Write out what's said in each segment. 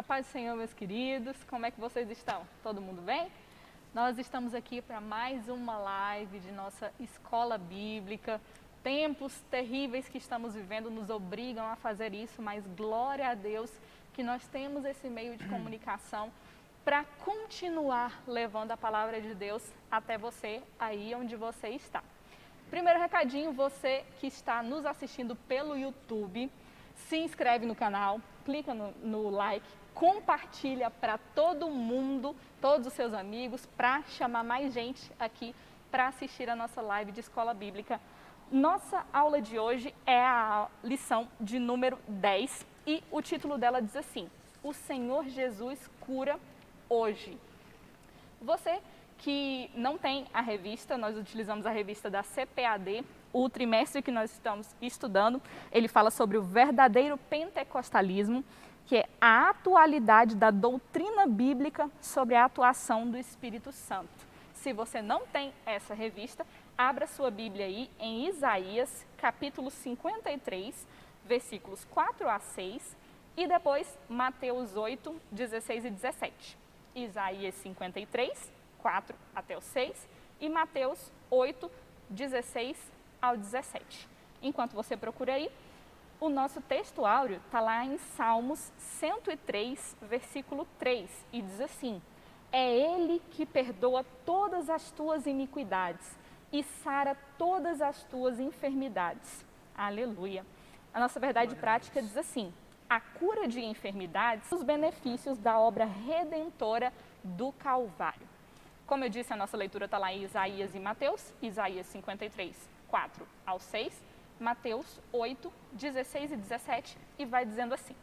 paz do Senhor, meus queridos, como é que vocês estão? Todo mundo bem? Nós estamos aqui para mais uma live de nossa escola bíblica. Tempos terríveis que estamos vivendo nos obrigam a fazer isso, mas glória a Deus que nós temos esse meio de comunicação para continuar levando a palavra de Deus até você, aí onde você está. Primeiro recadinho, você que está nos assistindo pelo YouTube, se inscreve no canal, clica no like, compartilha para todo mundo, todos os seus amigos, para chamar mais gente aqui para assistir a nossa live de escola bíblica. Nossa aula de hoje é a lição de número 10 e o título dela diz assim: O Senhor Jesus cura hoje. Você que não tem a revista, nós utilizamos a revista da CPAD, o trimestre que nós estamos estudando, ele fala sobre o verdadeiro pentecostalismo, que é a atualidade da doutrina bíblica sobre a atuação do Espírito Santo. Se você não tem essa revista, abra sua Bíblia aí em Isaías, capítulo 53, versículos 4 a 6, e depois Mateus 8, 16 e 17. Isaías 53, 4 até o 6, e Mateus 8, 16 ao 17. Enquanto você procura aí, o nosso texto áureo está lá em Salmos 103, versículo 3, e diz assim: É Ele que perdoa todas as tuas iniquidades e sara todas as tuas enfermidades. Aleluia. A nossa verdade prática diz assim: a cura de enfermidades, os benefícios da obra redentora do Calvário. Como eu disse, a nossa leitura está lá em Isaías e Mateus, Isaías 53, 4 ao 6, Mateus 8, 16 e 17, e vai dizendo assim: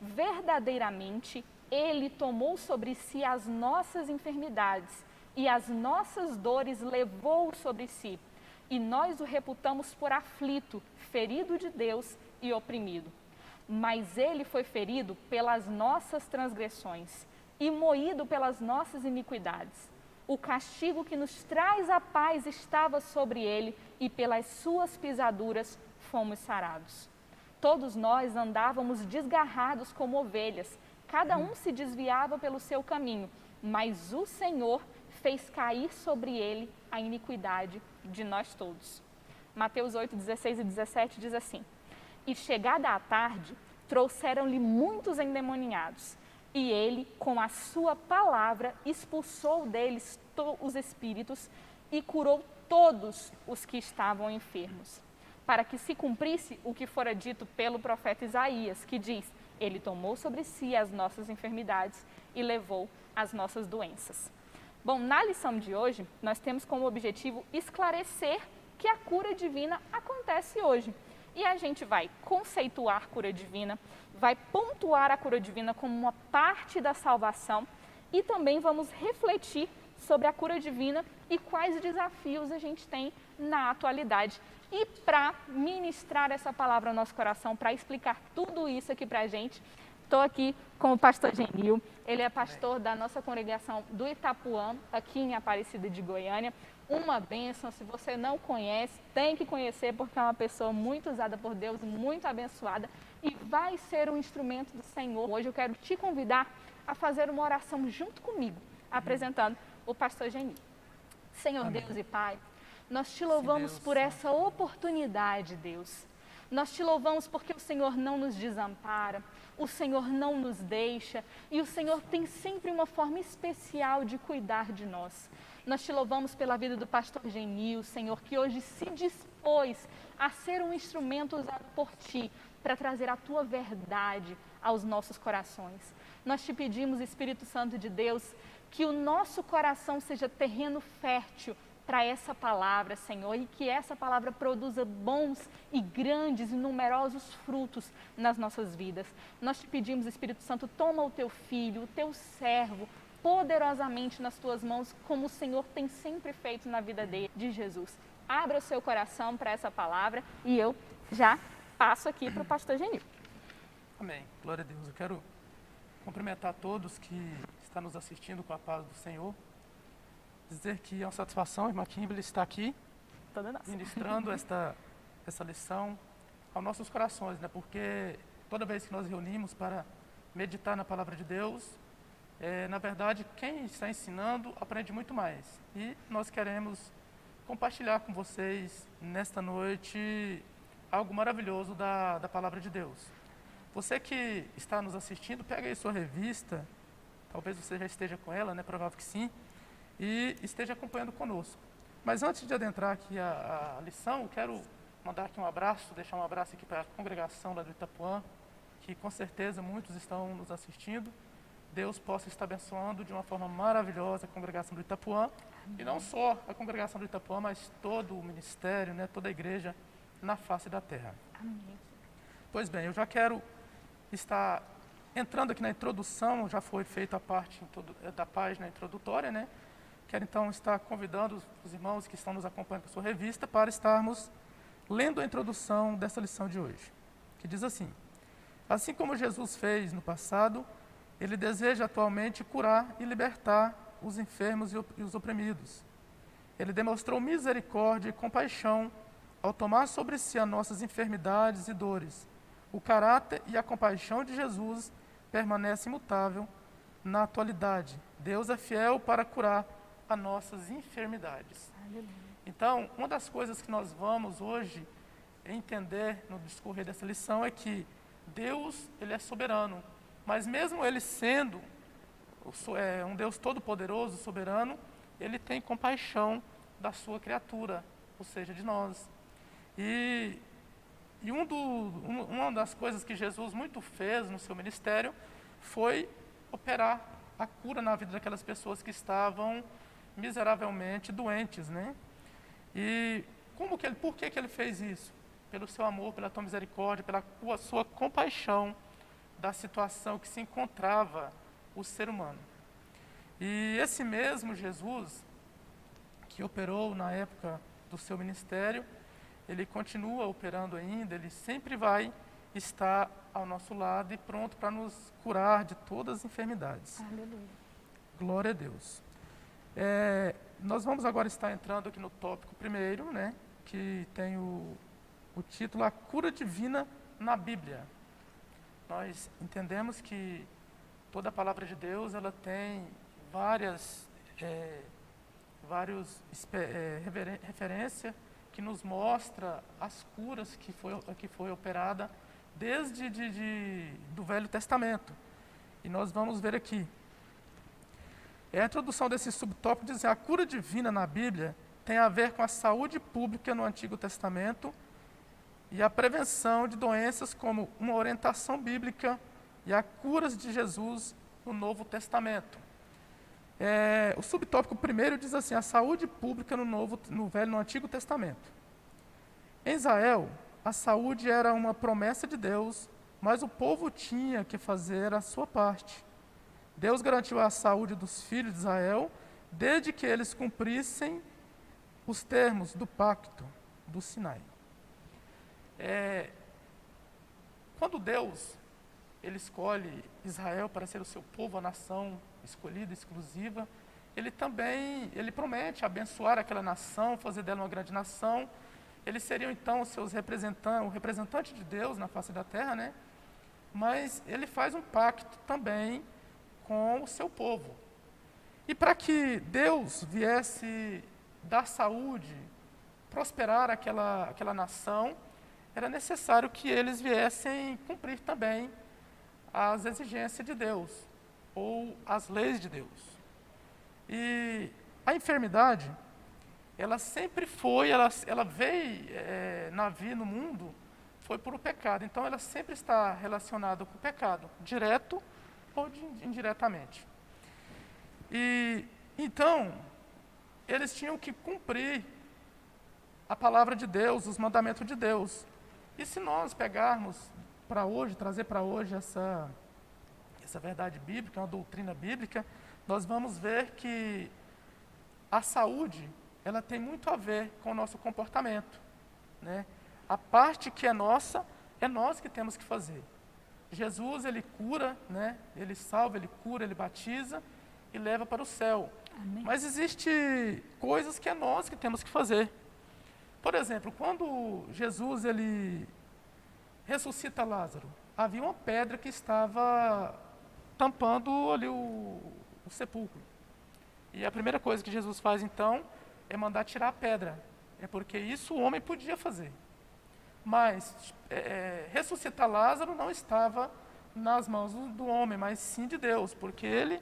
Verdadeiramente, Ele tomou sobre si as nossas enfermidades e as nossas dores levou sobre si, e nós o reputamos por aflito, ferido de Deus e oprimido. Mas Ele foi ferido pelas nossas transgressões e moído pelas nossas iniquidades. O castigo que nos traz a paz estava sobre ele, e pelas suas pisaduras fomos sarados. Todos nós andávamos desgarrados como ovelhas, cada um se desviava pelo seu caminho, mas o Senhor fez cair sobre ele a iniquidade de nós todos. Mateus 8, 16 e 17 diz assim: E chegada a tarde, trouxeram-lhe muitos endemoniados, e ele, com a sua palavra, expulsou deles os espíritos e curou todos os que estavam enfermos, para que se cumprisse o que fora dito pelo profeta Isaías, que diz: Ele tomou sobre si as nossas enfermidades e levou as nossas doenças. Bom, na lição de hoje, nós temos como objetivo esclarecer que a cura divina acontece hoje. E a gente vai conceituar cura divina, vai pontuar a cura divina como uma parte da salvação e também vamos refletir sobre a cura divina e quais desafios a gente tem na atualidade. E para ministrar essa palavra ao nosso coração, para explicar tudo isso aqui para a gente, estou aqui com o pastor Genil. Ele é pastor da nossa congregação do Itapuã, aqui em Aparecida de Goiânia. Uma bênção, se você não conhece, tem que conhecer, porque é uma pessoa muito usada por Deus, muito abençoada e vai ser um instrumento do Senhor. Hoje eu quero te convidar a fazer uma oração junto comigo, apresentando o pastor Genil. Senhor Amém. Deus e Pai, nós te louvamos Deus, por essa oportunidade, Deus. Nós te louvamos porque o Senhor não nos desampara, o Senhor não nos deixa e o Senhor tem sempre uma forma especial de cuidar de nós. Nós te louvamos pela vida do pastor Genil, Senhor, que hoje se dispôs a ser um instrumento usado por Ti para trazer a Tua verdade aos nossos corações. Nós te pedimos, Espírito Santo de Deus, que o nosso coração seja terreno fértil para essa palavra, Senhor, e que essa palavra produza bons e grandes e numerosos frutos nas nossas vidas. Nós te pedimos, Espírito Santo, toma o Teu filho, o Teu servo, poderosamente nas tuas mãos, como o Senhor tem sempre feito na vida de Jesus. Abra o seu coração para essa palavra e eu já passo aqui para o pastor Genil. Amém. Glória a Deus. Eu quero cumprimentar todos que estão nos assistindo com a paz do Senhor. Dizer que é uma satisfação, irmã Kimberly, estar aqui ministrando essa lição aos nossos corações, né? Porque toda vez que nós reunimos para meditar na palavra de Deus. Na verdade, quem está ensinando aprende muito mais. E nós queremos compartilhar com vocês, nesta noite, algo maravilhoso da palavra de Deus. Você que está nos assistindo, pega aí sua revista, talvez você já esteja com ela, né? Provável que sim, e esteja acompanhando conosco. Mas antes de adentrar aqui a lição, eu quero mandar aqui um abraço, deixar um abraço aqui para a congregação lá do Itapuã, que com certeza muitos estão nos assistindo. Deus possa estar abençoando de uma forma maravilhosa a congregação do Itapuã. Amém. E não só a congregação do Itapuã, mas todo o ministério, né, toda a igreja na face da terra. Amém. Pois bem, eu já quero estar entrando aqui na introdução, já foi feita a parte da página introdutória, né? Quero então estar convidando os irmãos que estão nos acompanhando com a sua revista para estarmos lendo a introdução dessa lição de hoje, que diz assim: assim como Jesus fez no passado, Ele deseja atualmente curar e libertar os enfermos e os oprimidos. Ele demonstrou misericórdia e compaixão ao tomar sobre si as nossas enfermidades e dores. O caráter e a compaixão de Jesus permanecem imutável na atualidade. Deus é fiel para curar as nossas enfermidades. Aleluia. Então, uma das coisas que nós vamos hoje entender no discorrer dessa lição é que Deus, Ele é soberano, mas mesmo Ele sendo um Deus todo-poderoso, soberano, Ele tem compaixão da sua criatura, ou seja, de nós. E uma das coisas que Jesus muito fez no seu ministério foi operar a cura na vida daquelas pessoas que estavam miseravelmente doentes, né? E por que ele fez isso? Pelo seu amor, pela tua misericórdia, pela sua compaixão da situação que se encontrava o ser humano. E esse mesmo Jesus, que operou na época do seu ministério, Ele continua operando ainda, Ele sempre vai estar ao nosso lado e pronto para nos curar de todas as enfermidades. Aleluia. Glória a Deus. Nós vamos agora estar entrando aqui no tópico primeiro, né, que tem o título A Cura Divina na Bíblia. Nós entendemos que toda a palavra de Deus ela tem várias referências que nos mostra as curas que foi operada desde do Velho Testamento. E nós vamos ver aqui. A introdução desse subtópico diz: a cura divina na Bíblia tem a ver com a saúde pública no Antigo Testamento e a prevenção de doenças como uma orientação bíblica e a curas de Jesus no Novo Testamento. O subtópico primeiro diz assim: a saúde pública no Antigo Testamento. Em Israel, a saúde era uma promessa de Deus, mas o povo tinha que fazer a sua parte. Deus garantiu a saúde dos filhos de Israel desde que eles cumprissem os termos do pacto do Sinai. Quando Deus Ele escolhe Israel para ser o seu povo, a nação escolhida, exclusiva, Ele promete abençoar aquela nação, fazer dela uma grande nação. Eles seriam então os seus representantes, o representante de Deus na face da terra, né? Mas Ele faz um pacto também com o seu povo. E para que Deus viesse dar saúde, prosperar aquela nação, era necessário que eles viessem cumprir também as exigências de Deus, ou as leis de Deus. E a enfermidade, ela sempre foi, ela veio no mundo, foi por o pecado. Então ela sempre está relacionada com o pecado, direto ou indiretamente. E então, eles tinham que cumprir a palavra de Deus, os mandamentos de Deus. E se nós pegarmos para hoje, trazer para hoje essa verdade bíblica, uma doutrina bíblica, nós vamos ver que a saúde, ela tem muito a ver com o nosso comportamento, né? A parte que é nossa, é nós que temos que fazer. Jesus, Ele cura, né? Ele salva, Ele cura, Ele batiza e leva para o céu. Amém. Mas existe coisas que é nós que temos que fazer. Por exemplo, quando Jesus Ele ressuscita Lázaro, havia uma pedra que estava tampando ali o sepulcro. E a primeira coisa que Jesus faz, então, é mandar tirar a pedra. É porque isso o homem podia fazer. Mas ressuscitar Lázaro não estava nas mãos do homem, mas sim de Deus, porque Ele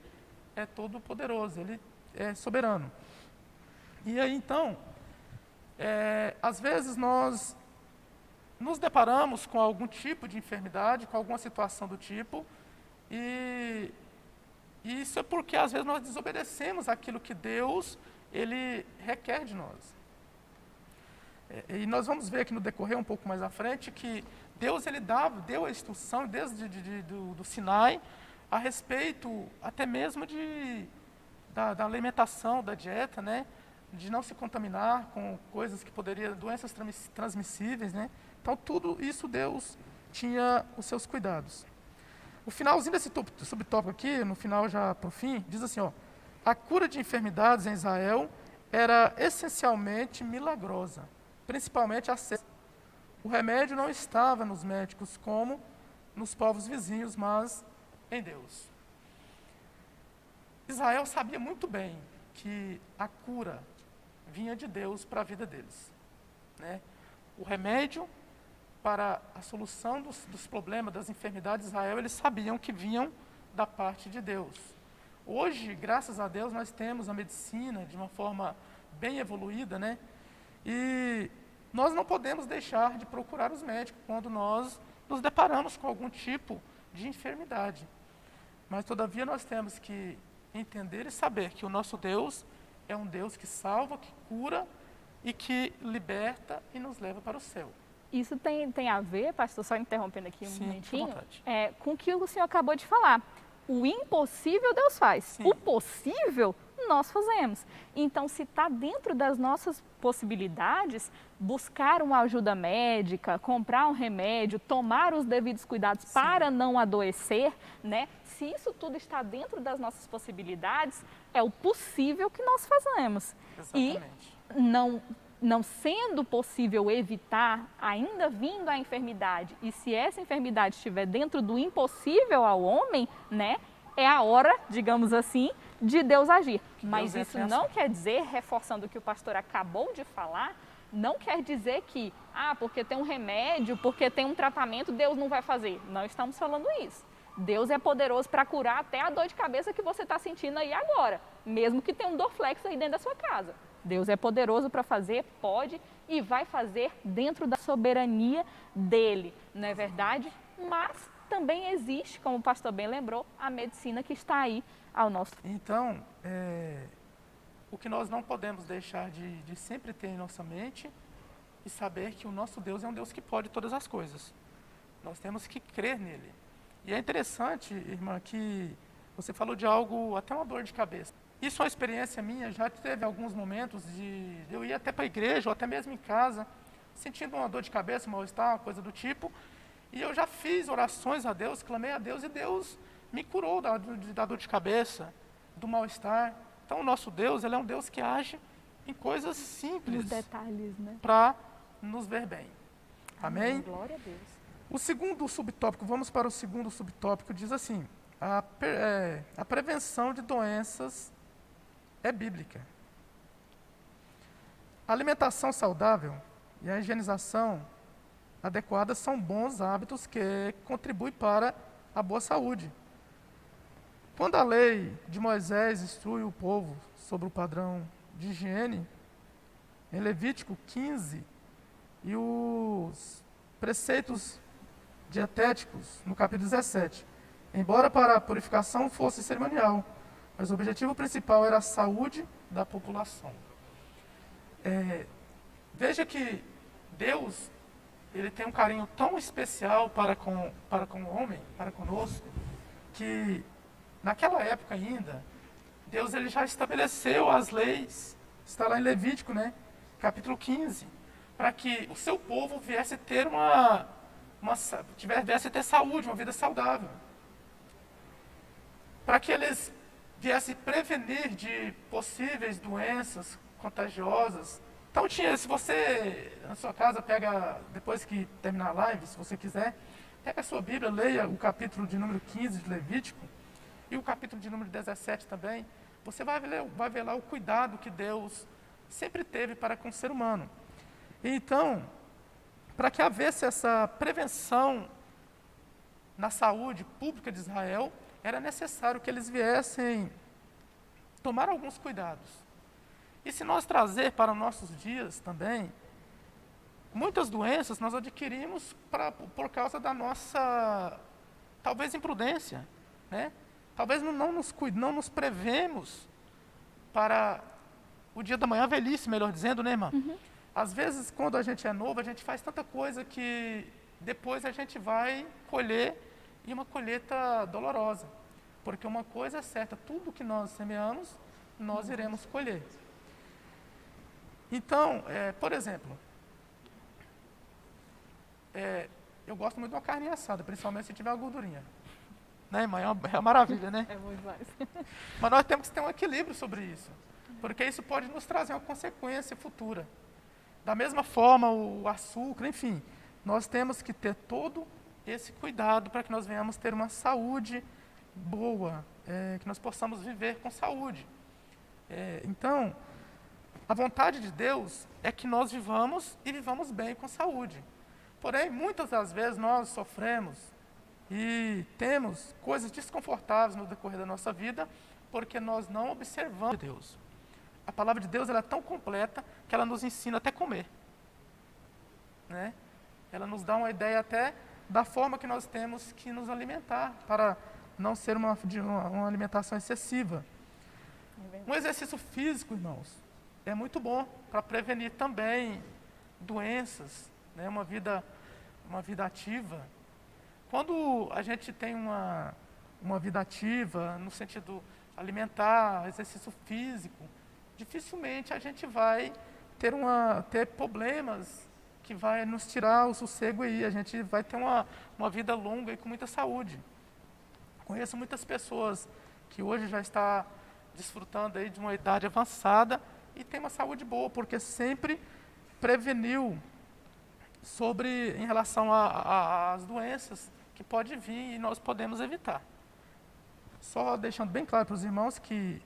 é todo poderoso, Ele é soberano. E aí, então, às vezes nós nos deparamos com algum tipo de enfermidade, com alguma situação do tipo, e isso é porque às vezes nós desobedecemos aquilo que Deus Ele requer de nós. E nós vamos ver aqui no decorrer um pouco mais à frente que Deus Ele deu a instrução desde do Sinai a respeito até mesmo da alimentação, da dieta, né? De não se contaminar com coisas que poderiam, doenças transmissíveis, né? Então tudo isso Deus tinha os seus cuidados. O finalzinho desse subtópico aqui, no final já para o fim, diz assim, ó, a cura de enfermidades em Israel era essencialmente milagrosa, principalmente a cesta. O remédio não estava nos médicos como nos povos vizinhos, mas em Deus. Israel sabia muito bem que a cura vinha de Deus para a vida deles, né? O remédio para a solução dos problemas, das enfermidades de Israel, eles sabiam que vinham da parte de Deus. Hoje, graças a Deus, nós temos a medicina de uma forma bem evoluída, né? E nós não podemos deixar de procurar os médicos quando nós nos deparamos com algum tipo de enfermidade. Mas, todavia, nós temos que entender e saber que o nosso Deus é um Deus que salva, que cura e que liberta e nos leva para o céu. Isso tem a ver, pastor, só interrompendo aqui um momentinho, vontade. Com o que o senhor acabou de falar. O impossível Deus faz, Sim. O possível nós fazemos. Então, se está dentro das nossas possibilidades, buscar uma ajuda médica, comprar um remédio, tomar os devidos cuidados Sim. para não adoecer, né? Se isso tudo está dentro das nossas possibilidades, é o possível que nós fazemos. Exatamente. E não sendo possível evitar, ainda vindo a enfermidade, e se essa enfermidade estiver dentro do impossível ao homem, né, é a hora, digamos assim, de Deus agir. Mas isso não quer dizer, reforçando o que o pastor acabou de falar, não quer dizer que, porque tem um remédio, porque tem um tratamento, Deus não vai fazer. Não estamos falando isso. Deus é poderoso para curar até a dor de cabeça que você está sentindo aí agora, mesmo que tenha um Dorflex aí dentro da sua casa. Deus é poderoso para fazer, pode e vai fazer dentro da soberania dele, não é verdade? Mas também existe, como o pastor bem lembrou, a medicina que está aí ao nosso... Então, o que nós não podemos deixar de sempre ter em nossa mente e saber que o nosso Deus é um Deus que pode todas as coisas. Nós temos que crer nele. E é interessante, irmã, que você falou de algo, até uma dor de cabeça. Isso é uma experiência minha, já teve alguns momentos de eu ir até para a igreja, ou até mesmo em casa, sentindo uma dor de cabeça, um mal-estar, uma coisa do tipo, e eu já fiz orações a Deus, clamei a Deus, e Deus me curou da dor de cabeça, do mal-estar. Então, o nosso Deus, ele é um Deus que age em coisas simples, nos detalhes, né? Para nos ver bem. Amém? Glória a Deus. O segundo subtópico, vamos para o segundo subtópico, diz assim, a prevenção de doenças é bíblica. A alimentação saudável e a higienização adequada são bons hábitos que contribuem para a boa saúde. Quando a lei de Moisés instrui o povo sobre o padrão de higiene, em Levítico 15, e os preceitos dietéticos, no capítulo 17, embora para a purificação fosse cerimonial, mas o objetivo principal era a saúde da população. Veja que Deus, ele tem um carinho tão especial para com o homem, para conosco, que naquela época ainda, Deus ele já estabeleceu as leis, está lá em Levítico, né, capítulo 15, para que o seu povo viesse ter viesse ter saúde, uma vida saudável. Para que eles viessem prevenir de possíveis doenças contagiosas. Então se você, na sua casa, pega, depois que terminar a live, se você quiser, pega a sua Bíblia, leia o capítulo de número 15 de Levítico, e o capítulo de número 17 também, você vai ver lá o cuidado que Deus sempre teve para com o ser humano. Então, para que houvesse essa prevenção na saúde pública de Israel, era necessário que eles viessem tomar alguns cuidados. E se nós trazer para os nossos dias também, muitas doenças nós adquirimos por causa da nossa, talvez, imprudência, né? Talvez não nos prevemos para o dia da manhã, a velhice, melhor dizendo, né, irmã? Às vezes, quando a gente é novo, a gente faz tanta coisa que depois a gente vai colher, e uma colheita dolorosa. Porque uma coisa é certa, tudo que nós semeamos, nós iremos colher. Então, por exemplo, eu gosto muito de uma carne assada, principalmente se tiver uma gordurinha. Né, irmã? É uma maravilha, né? É muito mais. Mas nós temos que ter um equilíbrio sobre isso, porque isso pode nos trazer uma consequência futura. Da mesma forma, o açúcar, enfim, nós temos que ter todo esse cuidado para que nós venhamos ter uma saúde boa, que nós possamos viver com saúde. Então, a vontade de Deus é que nós vivamos e vivamos bem com saúde. Porém, muitas das vezes nós sofremos e temos coisas desconfortáveis no decorrer da nossa vida porque nós não observamos Deus. A palavra de Deus ela é tão completa que ela nos ensina até comer. Né? Ela nos dá uma ideia até da forma que nós temos que nos alimentar para não ser uma alimentação excessiva. Um exercício físico, irmãos, é muito bom para prevenir também doenças, né? Uma vida ativa. Quando a gente tem uma vida ativa, no sentido alimentar, exercício físico, dificilmente a gente vai ter problemas que vai nos tirar o sossego aí. A gente vai ter uma vida longa e com muita saúde. Conheço muitas pessoas que hoje já estão desfrutando aí de uma idade avançada e tem uma saúde boa, porque sempre preveniu em relação às doenças que pode vir e nós podemos evitar. Só deixando bem claro para os irmãos que,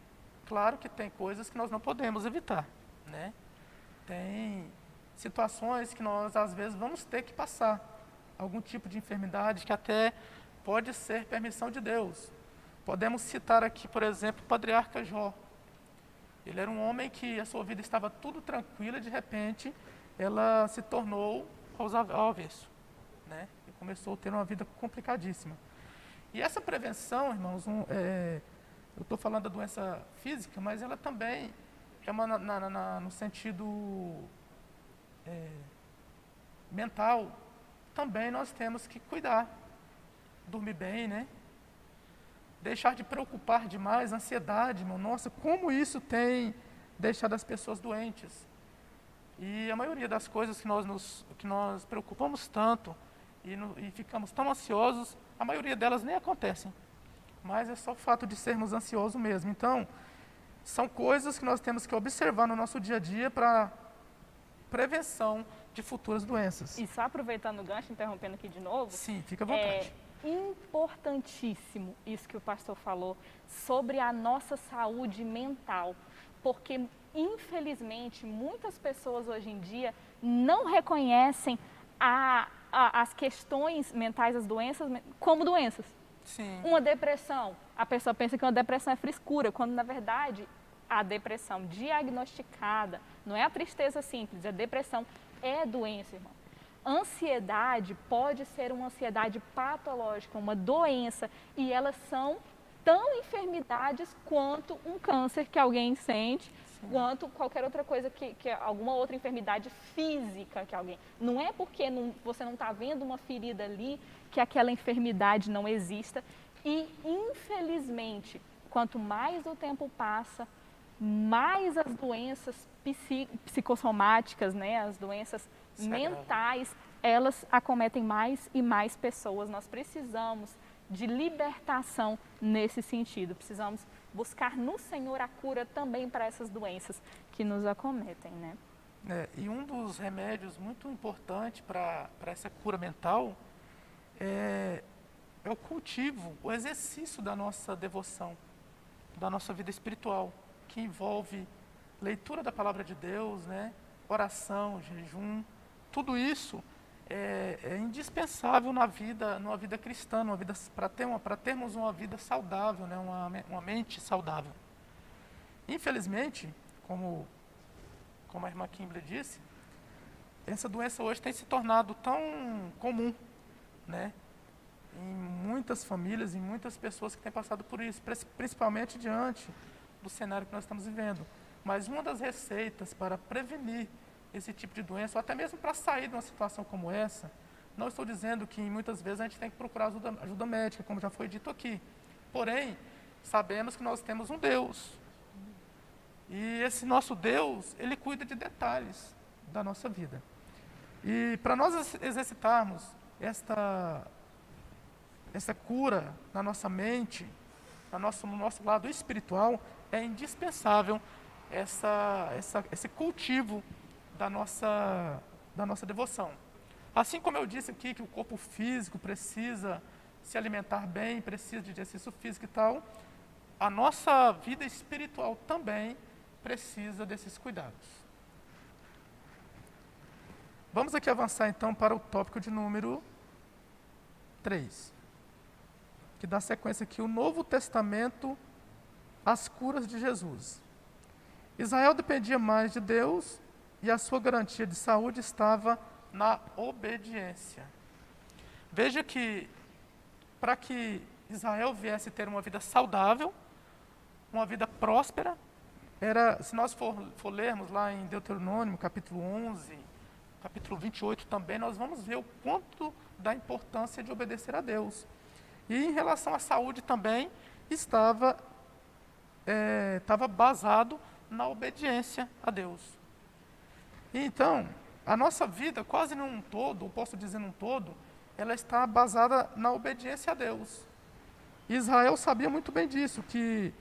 claro que tem coisas que nós não podemos evitar, né? Tem situações que nós, às vezes, vamos ter que passar. Algum tipo de enfermidade que até pode ser permissão de Deus. Podemos citar aqui, por exemplo, o patriarca Jó. Ele era um homem que a sua vida estava tudo tranquila, de repente, ela se tornou ao avesso, né? E começou a ter uma vida complicadíssima. E essa prevenção, irmãos, eu estou falando da doença física, mas ela também é no sentido mental. Também nós temos que cuidar, dormir bem, né? Deixar de preocupar demais, ansiedade, irmão. Nossa, como isso tem deixado as pessoas doentes. E a maioria das coisas que nós preocupamos tanto e ficamos tão ansiosos, a maioria delas nem acontecem. Mas é só o fato de sermos ansiosos mesmo. Então, são coisas que nós temos que observar no nosso dia a dia para prevenção de futuras doenças. E só aproveitando o gancho, interrompendo aqui de novo. Sim, fica à vontade. É importantíssimo isso que o pastor falou sobre a nossa saúde mental, porque infelizmente muitas pessoas hoje em dia não reconhecem as questões mentais, as doenças, como doenças. Sim. Uma depressão, a pessoa pensa que uma depressão é frescura, quando na verdade a depressão diagnosticada, não é a tristeza simples, a depressão é doença, irmão. Ansiedade pode ser uma ansiedade patológica, uma doença, e elas são tão enfermidades quanto um câncer que alguém sente, sim, quanto qualquer outra coisa, que alguma outra enfermidade física que alguém... Não é porque você não está vendo uma ferida ali que aquela enfermidade não exista. E, infelizmente, quanto mais o tempo passa, mais as doenças psicossomáticas, né, as doenças mentais, elas acometem mais e mais pessoas. Nós precisamos de libertação nesse sentido. Precisamos buscar no Senhor a cura também para essas doenças que nos acometem, né? E um dos remédios muito importantes para essa cura mental é é o cultivo, o exercício da nossa devoção, da nossa vida espiritual, que envolve leitura da palavra de Deus, né? Oração, jejum, tudo isso é indispensável numa vida cristã, para termos uma vida saudável, né? Uma mente saudável. Infelizmente, como a irmã Kimberly disse, essa doença hoje tem se tornado tão comum, né? Em muitas famílias, em muitas pessoas que têm passado por isso, principalmente diante do cenário que nós estamos vivendo. Mas uma das receitas para prevenir esse tipo de doença, ou até mesmo para sair de uma situação como essa, não estou dizendo que muitas vezes a gente tem que procurar ajuda médica, como já foi dito aqui. Porém, sabemos que nós temos um Deus. E esse nosso Deus, Ele cuida de detalhes da nossa vida. E para nós exercitarmos essa cura na nossa mente, no nosso lado espiritual, é indispensável esse cultivo da nossa devoção. Assim como eu disse aqui que o corpo físico precisa se alimentar bem, precisa de exercício físico e tal, a nossa vida espiritual também precisa desses cuidados. Vamos aqui avançar então para o tópico de número 3, que dá sequência aqui, o Novo Testamento, as curas de Jesus. Israel dependia mais de Deus e a sua garantia de saúde estava na obediência. Veja que, para que Israel viesse ter uma vida saudável, uma vida próspera, se nós for lermos lá em Deuteronômio, capítulo 11, capítulo 28 também, nós vamos ver o quanto da importância de obedecer a Deus. E em relação à saúde também, estava basado na obediência a Deus. E então, a nossa vida, quase num todo, ou posso dizer num todo, ela está basada na obediência a Deus. E Israel sabia muito bem disso, que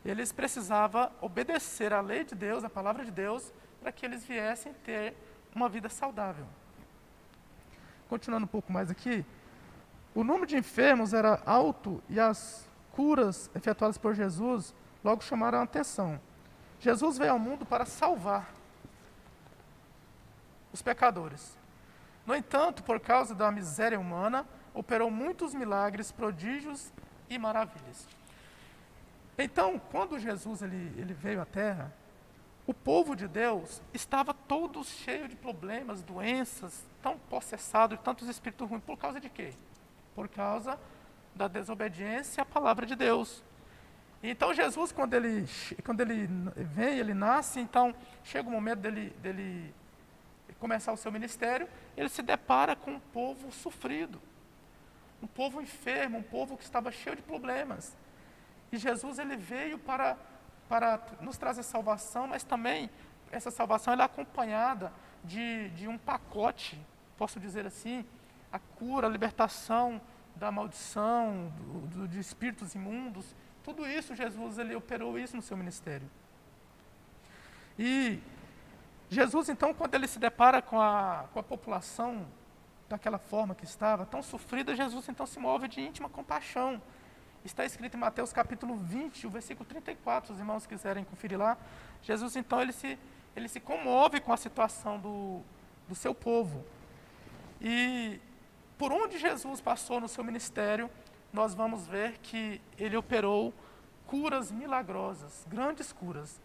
eles precisavam obedecer à lei de Deus, à palavra de Deus, para que eles viessem ter uma vida saudável. Continuando um pouco mais aqui, o número de enfermos era alto e as curas efetuadas por Jesus logo chamaram a atenção. Jesus veio ao mundo para salvar os pecadores. No entanto, por causa da miséria humana, operou muitos milagres, prodígios e maravilhas. Então, quando Jesus ele veio à Terra, o povo de Deus estava todo cheio de problemas, doenças, tão possessado de tantos espíritos ruins. Por causa de quê? Por causa da desobediência à palavra de Deus. Então Jesus, quando ele vem, ele nasce, então chega o momento dele começar o seu ministério, ele se depara com um povo sofrido, um povo enfermo, um povo que estava cheio de problemas. E Jesus ele veio para nos trazer salvação, mas também essa salvação ela é acompanhada de um pacote, posso dizer assim, a cura, a libertação da maldição, de espíritos imundos. Tudo isso, Jesus ele operou isso no seu ministério. E Jesus, então, quando ele se depara com a população daquela forma que estava, tão sofrida, Jesus, então, se move de íntima compaixão. Está escrito em Mateus capítulo 20, o versículo 34, se os irmãos quiserem conferir lá. Jesus, então, ele se comove com a situação do seu povo. E por onde Jesus passou no seu ministério, nós vamos ver que ele operou curas milagrosas, grandes curas.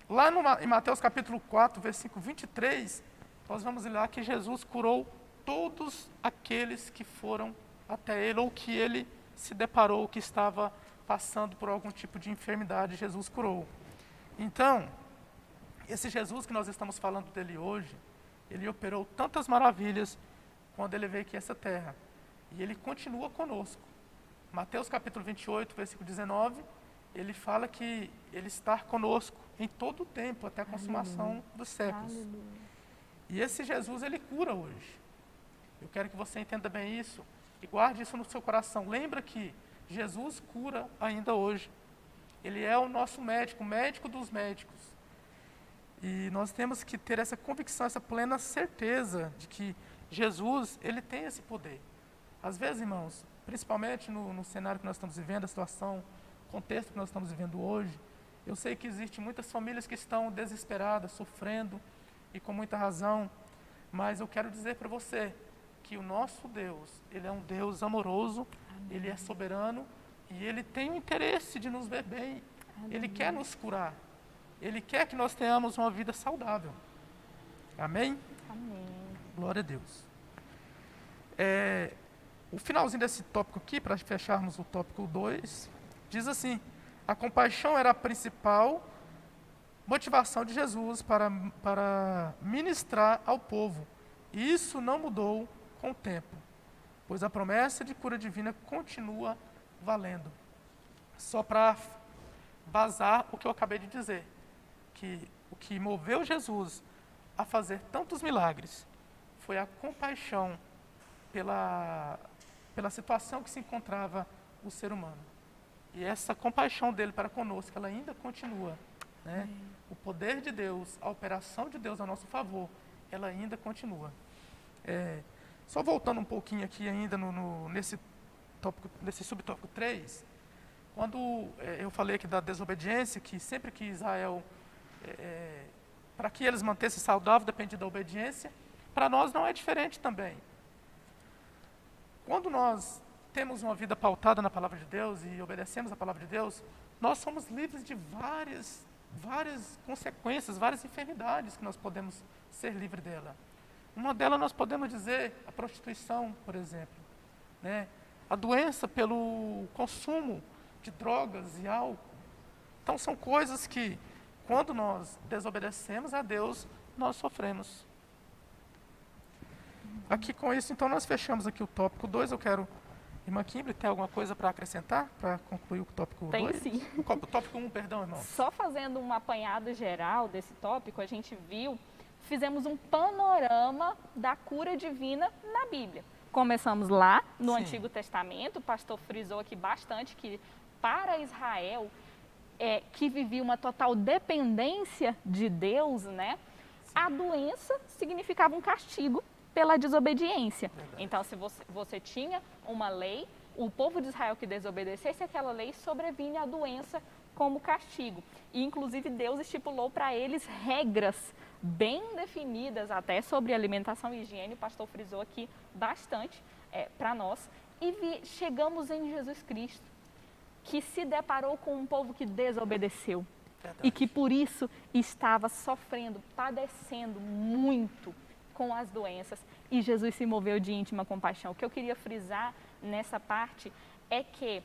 Lá em Mateus capítulo 4, versículo 23, nós vamos ler que Jesus curou todos aqueles que foram até ele, ou que ele se deparou, que estava passando por algum tipo de enfermidade, Jesus curou. Então, esse Jesus que nós estamos falando dele hoje, ele operou tantas maravilhas quando ele veio aqui a essa terra. E ele continua conosco. Mateus capítulo 28, versículo 19, ele fala que ele está conosco em todo o tempo, até a consumação dos séculos. E esse Jesus, ele cura hoje. Eu quero que você entenda bem isso e guarde isso no seu coração. Lembra que Jesus cura ainda hoje. Ele é o nosso médico, o médico dos médicos. E nós temos que ter essa convicção, essa plena certeza de que Jesus, ele tem esse poder. Às vezes, irmãos, principalmente no cenário que nós estamos vivendo, a situação, o contexto que nós estamos vivendo hoje, eu sei que existem muitas famílias que estão desesperadas, sofrendo, e com muita razão, mas eu quero dizer para você que o nosso Deus, Ele é um Deus amoroso, Amém. Ele é soberano, e Ele tem o interesse de nos ver bem. Amém. Ele quer nos curar. Ele quer que nós tenhamos uma vida saudável. Amém? Amém. Glória a Deus. O finalzinho desse tópico aqui, para fecharmos o tópico 2, diz assim: a compaixão era a principal motivação de Jesus para ministrar ao povo. E isso não mudou com o tempo, pois a promessa de cura divina continua valendo. Só para basar o que eu acabei de dizer, que o que moveu Jesus a fazer tantos milagres foi a compaixão pela situação que se encontrava o ser humano. E essa compaixão dele para conosco, ela ainda continua. Né? O poder de Deus, a operação de Deus a nosso favor, ela ainda continua. Só voltando um pouquinho aqui ainda nesse subtópico 3, quando eu falei aqui da desobediência, que sempre que Israel, para que eles mantessem saudável, dependia da obediência, para nós não é diferente também. Quando nós temos uma vida pautada na palavra de Deus e obedecemos a palavra de Deus, nós somos livres de várias consequências, várias enfermidades que nós podemos ser livres dela. Uma delas nós podemos dizer a prostituição, por exemplo, né? A doença pelo consumo de drogas e álcool. Então são coisas que, quando nós desobedecemos a Deus, nós sofremos. Aqui com isso, então, nós fechamos aqui o tópico 2. Eu quero, irmã Kimberly, tem alguma coisa para acrescentar, para concluir o tópico 2? Tem sim. O tópico 1, perdão, irmão. Só fazendo um apanhado geral desse tópico, a gente fizemos um panorama da cura divina na Bíblia. Começamos lá no Sim. Antigo Testamento, o pastor frisou aqui bastante que para Israel, que vivia uma total dependência de Deus, né? A doença significava um castigo pela desobediência. Verdade. Então, se você tinha uma lei, o povo de Israel que desobedecesse aquela lei, sobrevinha a doença como castigo. E, inclusive, Deus estipulou para eles regras bem definidas até sobre alimentação e higiene. O pastor frisou aqui bastante para nós. E chegamos em Jesus Cristo, que se deparou com um povo que desobedeceu. Verdade. E que, por isso, estava sofrendo, padecendo muito com as doenças, e Jesus se moveu de íntima compaixão. O que eu queria frisar nessa parte é que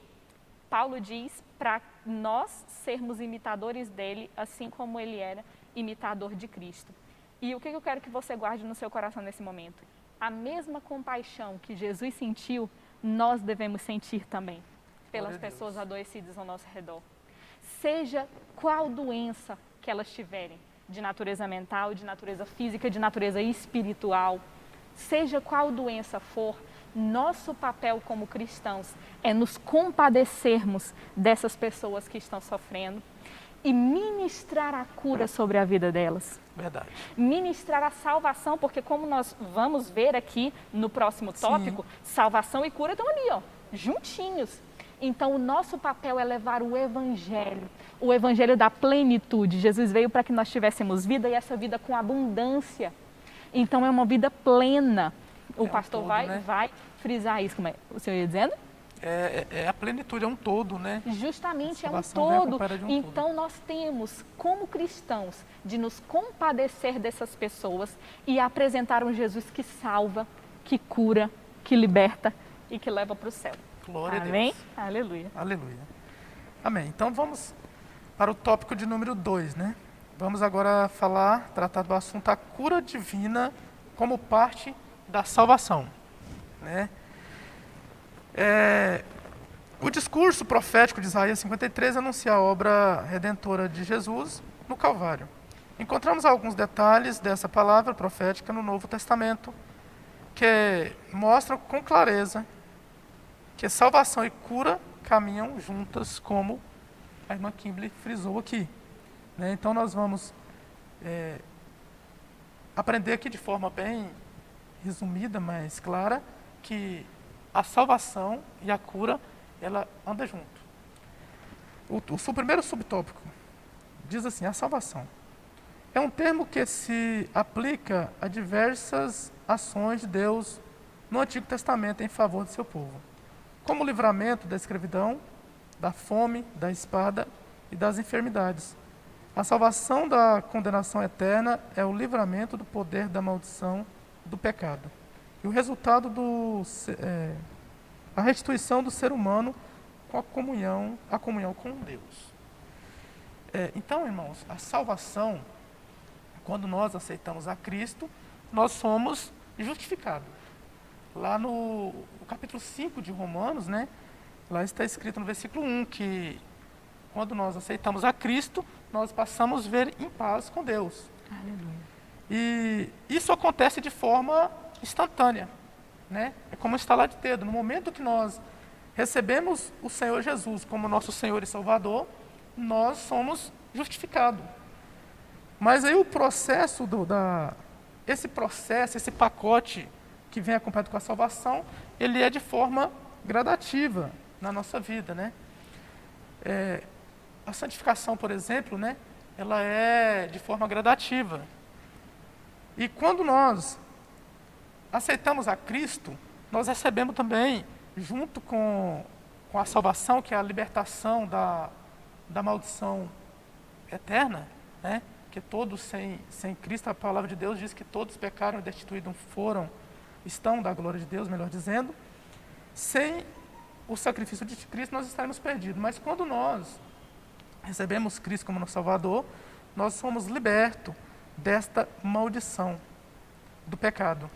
Paulo diz para nós sermos imitadores dele, assim como ele era imitador de Cristo. E o que eu quero que você guarde no seu coração nesse momento? A mesma compaixão que Jesus sentiu, nós devemos sentir também pelas pessoas adoecidas ao nosso redor. Seja qual doença que elas tiverem, de natureza mental, de natureza física, de natureza espiritual, seja qual doença for, nosso papel como cristãos é nos compadecermos dessas pessoas que estão sofrendo e ministrar a cura sobre a vida delas. Verdade. Ministrar a salvação, porque como nós vamos ver aqui no próximo tópico, sim, salvação e cura estão ali, ó, juntinhos. Então, o nosso papel é levar o evangelho da plenitude. Jesus veio para que nós tivéssemos vida, e essa vida com abundância. Então, é uma vida plena. O pastor vai frisar isso. Como é? O senhor ia dizendo? A plenitude, é um todo, né? Justamente, é um todo. Então, nós temos, como cristãos, de nos compadecer dessas pessoas e apresentar um Jesus que salva, que cura, que liberta e que leva para o céu. Glória Amém? a Deus. Aleluia. Aleluia. Amém. Então vamos para o tópico de número 2, né? Vamos agora tratar do assunto a cura divina como parte da salvação, né? O discurso profético de Isaías 53 anuncia a obra redentora de Jesus no Calvário. Encontramos alguns detalhes dessa palavra profética no Novo Testamento que mostram com clareza que salvação e cura caminham juntas, como a irmã Kimberly frisou aqui, né? Então nós vamos aprender aqui de forma bem resumida, mas clara, que a salvação e a cura, ela anda junto. O primeiro subtópico diz assim, a salvação. É um termo que se aplica a diversas ações de Deus no Antigo Testamento em favor do seu povo, como o livramento da escravidão, da fome, da espada e das enfermidades. A salvação da condenação eterna é o livramento do poder da maldição do pecado. E o resultado a restituição do ser humano com a comunhão com Deus. Então, irmãos, a salvação, quando nós aceitamos a Cristo, nós somos justificados. Lá no capítulo 5 de Romanos, né, lá está escrito no versículo 1 que quando nós aceitamos a Cristo, nós passamos a ver em paz com Deus. Aleluia. E isso acontece de forma instantânea, né? É como um estalar de dedo. No momento que nós recebemos o Senhor Jesus como nosso Senhor e Salvador, nós somos justificados. Mas aí o processo esse pacote que vem acompanhado com a salvação, ele é de forma gradativa na nossa vida, né? A santificação, por exemplo, né, ela é de forma gradativa. E quando nós aceitamos a Cristo, nós recebemos também, junto com a salvação, que é a libertação da maldição eterna, né? Que todos sem Cristo, a palavra de Deus diz que todos pecaram e destituídos estão da glória de Deus, melhor dizendo. Sem o sacrifício de Cristo, nós estaremos perdidos. Mas quando nós recebemos Cristo como nosso Salvador, nós somos libertos desta maldição do pecado.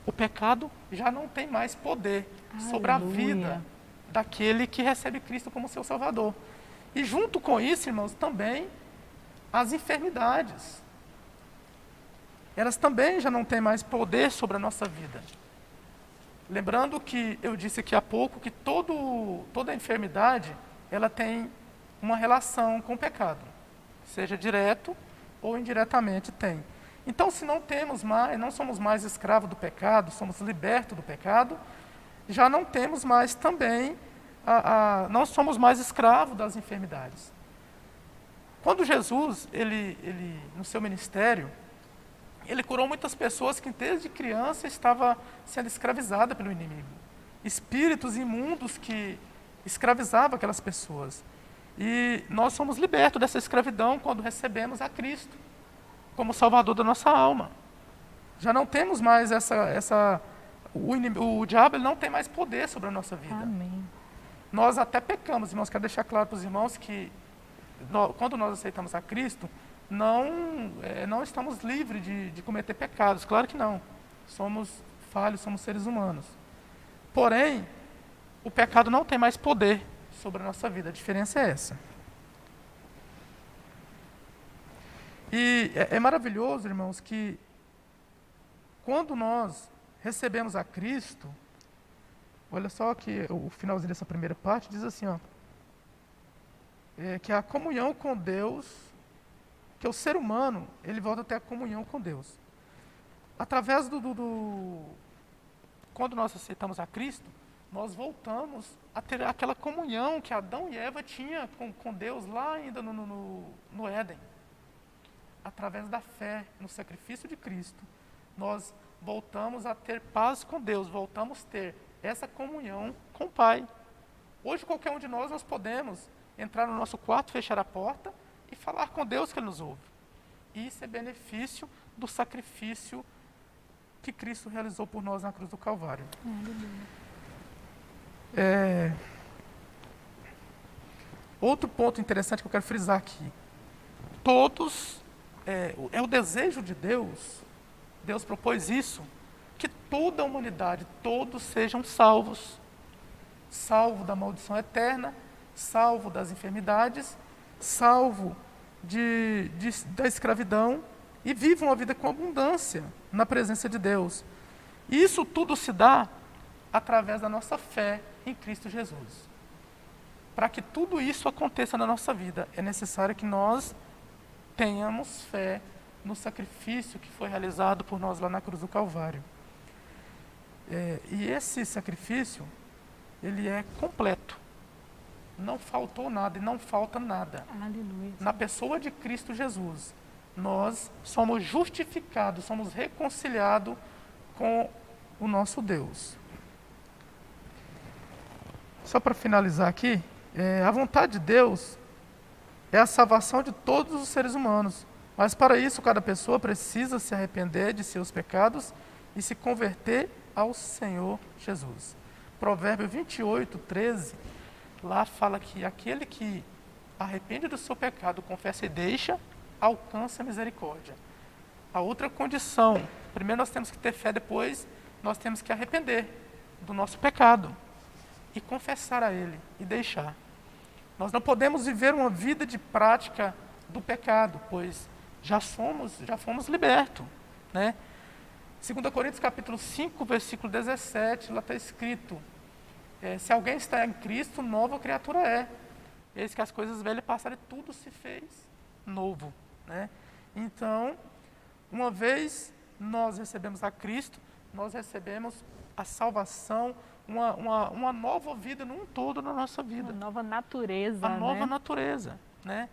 O pecado já não tem mais poder sobre a vida daquele que recebe Cristo como seu Salvador. E junto com isso, irmãos, também as enfermidades. Elas também já não têm mais poder sobre a nossa vida. Lembrando que eu disse aqui há pouco que toda enfermidade, ela tem uma relação com o pecado. Seja direto ou indiretamente tem. Então, se não somos mais escravos do pecado, somos libertos do pecado, já não temos mais também, não somos mais escravos das enfermidades. Quando Jesus, ele no seu ministério, ele curou muitas pessoas que desde criança estavam sendo escravizadas pelo inimigo. Espíritos imundos que escravizavam aquelas pessoas. E nós somos libertos dessa escravidão quando recebemos a Cristo como Salvador da nossa alma. Já não temos mais o diabo ele não tem mais poder sobre a nossa vida. Amém. Nós até pecamos, irmãos. Quero deixar claro para os irmãos que quando nós aceitamos a Cristo, não estamos livres de cometer pecados. Claro que não. Somos falhos, somos seres humanos. Porém, o pecado não tem mais poder sobre a nossa vida. A diferença é essa. E é maravilhoso, irmãos, que quando nós recebemos a Cristo, olha só que o finalzinho dessa primeira parte diz assim, que a comunhão com Deus, que o ser humano, ele volta a ter a comunhão com Deus. Através quando nós aceitamos a Cristo, nós voltamos a ter aquela comunhão que Adão e Eva tinham com Deus lá ainda no Éden. Através da fé no sacrifício de Cristo, nós voltamos a ter paz com Deus, voltamos a ter essa comunhão com o Pai. Hoje, qualquer um de nós podemos entrar no nosso quarto, fechar a porta e falar com Deus que Ele nos ouve. E isso é benefício do sacrifício que Cristo realizou por nós na cruz do Calvário. Outro ponto interessante que eu quero frisar aqui. É o desejo de Deus, Deus propôs isso, que toda a humanidade, todos sejam salvos. Salvo da maldição eterna, salvo das enfermidades, salvo da escravidão e vivam uma vida com abundância na presença de Deus. E isso tudo se dá através da nossa fé em Cristo Jesus. Para que tudo isso aconteça na nossa vida, é necessário que nós tenhamos fé no sacrifício que foi realizado por nós lá na cruz do Calvário. E esse sacrifício, ele é completo. Não faltou nada e não falta nada. Aleluia. Na pessoa de Cristo Jesus, nós somos justificados, somos reconciliados com o nosso Deus. Só para finalizar aqui, a vontade de Deus é a salvação de todos os seres humanos. Mas para isso, cada pessoa precisa se arrepender de seus pecados e se converter ao Senhor Jesus. Provérbio 28, 13, lá fala que aquele que arrepende do seu pecado, confessa e deixa, alcança a misericórdia. A outra condição, primeiro nós temos que ter fé, depois nós temos que arrepender do nosso pecado e confessar a Ele e deixar. Nós não podemos viver uma vida de prática do pecado, pois já fomos libertos, né? 2 Coríntios capítulo 5, versículo 17, lá está escrito, se alguém está em Cristo, nova criatura é. Eis que as coisas velhas passaram e tudo se fez novo, né? Então, uma vez nós recebemos a Cristo, nós recebemos a salvação, uma nova vida num todo na nossa vida. Uma nova natureza, A nova né? natureza, né?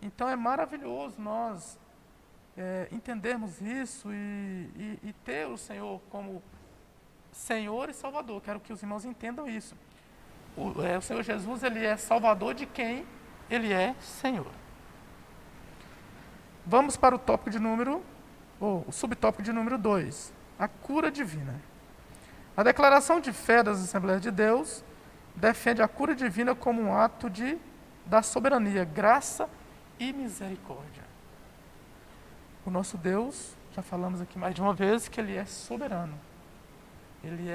Então é maravilhoso nós entendermos isso e ter o Senhor como Senhor e Salvador. Quero que os irmãos entendam isso. O Senhor Jesus, Ele é Salvador de quem Ele é Senhor. Vamos para o tópico de o subtópico de número 2, a cura divina. A declaração de fé das Assembleias de Deus defende a cura divina como um ato da soberania, graça e misericórdia. O nosso Deus, já falamos aqui mais de uma vez, que Ele é soberano. Ele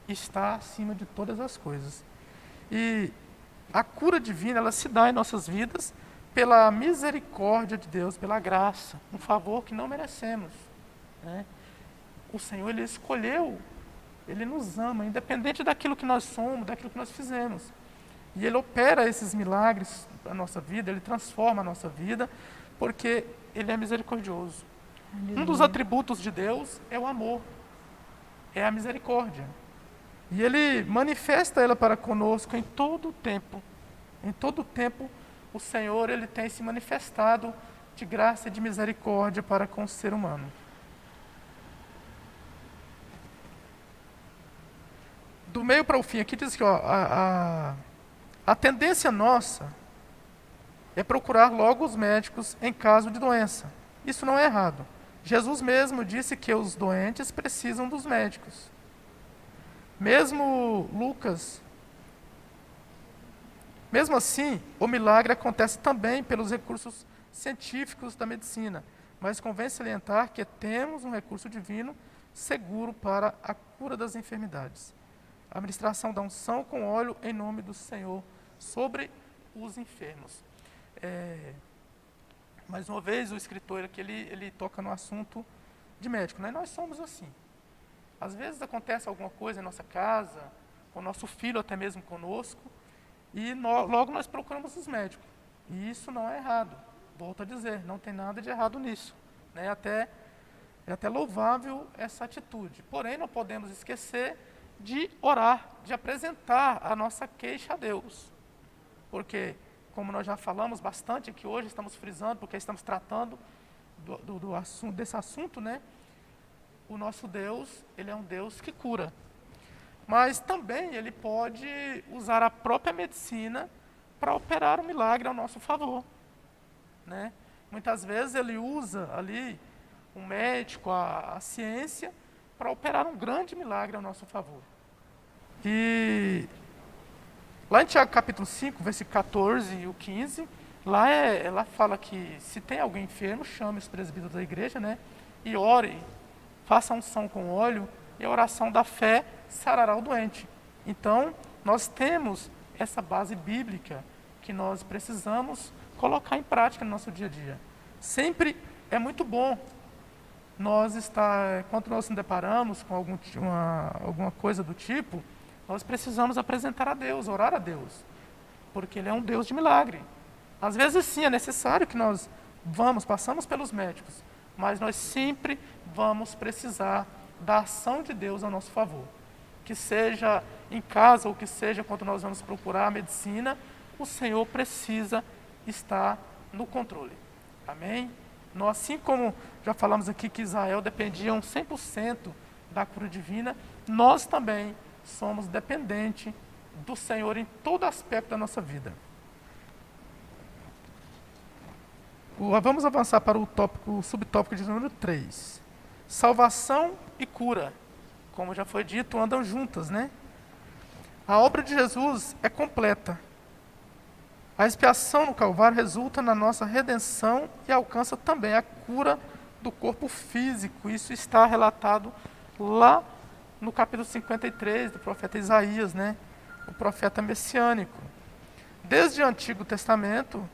está acima de todas as coisas. E a cura divina, ela se dá em nossas vidas pela misericórdia de Deus, pela graça, um favor que não merecemos, né? O Senhor, Ele escolheu, Ele nos ama, independente daquilo que nós somos, daquilo que nós fizemos. E Ele opera esses milagres na nossa vida, Ele transforma a nossa vida, porque Ele é misericordioso. Aleluia. Um dos atributos de Deus é o amor, é a misericórdia. E Ele manifesta ela para conosco em todo o tempo. Em todo o tempo, o Senhor, Ele tem se manifestado de graça e de misericórdia para com o ser humano. Do meio para o fim, aqui diz que a tendência nossa é procurar logo os médicos em caso de doença. Isso não é errado. Jesus mesmo disse que os doentes precisam dos médicos. Mesmo assim, o milagre acontece também pelos recursos científicos da medicina, mas convém salientar que temos um recurso divino seguro para a cura das enfermidades. A ministração da unção com óleo em nome do Senhor sobre os enfermos. Mais uma vez, o escritor aqui, ele toca no assunto de médico, né? Nós somos assim. Às vezes acontece alguma coisa em nossa casa, com o nosso filho, até mesmo conosco, e logo nós procuramos os médicos. E isso não é errado. Volto a dizer, não tem nada de errado nisso, né? É até louvável essa atitude. Porém, não podemos esquecer de orar, de apresentar a nossa queixa a Deus. Porque, como nós já falamos bastante aqui hoje, estamos frisando, porque estamos tratando desse assunto, né? O nosso Deus, Ele é um Deus que cura. Mas também Ele pode usar a própria medicina para operar um milagre ao nosso favor, né? Muitas vezes Ele usa ali um médico, a ciência, para operar um grande milagre ao nosso favor. E lá em Tiago capítulo 5, versículo 14 e o 15, lá fala que se tem alguém enfermo, chame os presbíteros da igreja, né? E ore, faça unção com óleo, e a oração da fé sarará o doente. Então, nós temos essa base bíblica que nós precisamos colocar em prática no nosso dia a dia. Sempre é muito bom quando nós nos deparamos com alguma coisa do tipo, nós precisamos apresentar a Deus, orar a Deus, porque Ele é um Deus de milagre. Às vezes sim, é necessário que nós passamos pelos médicos, mas nós sempre vamos precisar da ação de Deus ao nosso favor. que seja em casa ou que seja quando nós vamos procurar a medicina, o Senhor precisa estar no controle. Amém? Nós, assim como já falamos aqui que Israel dependiam 100% da cura divina, nós também somos dependentes do Senhor em todo aspecto da nossa vida. Vamos avançar para o subtópico de número 3. Salvação e cura. Como já foi dito, andam juntas, né? A obra de Jesus é completa. A expiação no Calvário resulta na nossa redenção e alcança também a cura do corpo físico. Isso está relatado lá no capítulo 53 do profeta Isaías, né? O profeta messiânico. Desde o Antigo Testamento,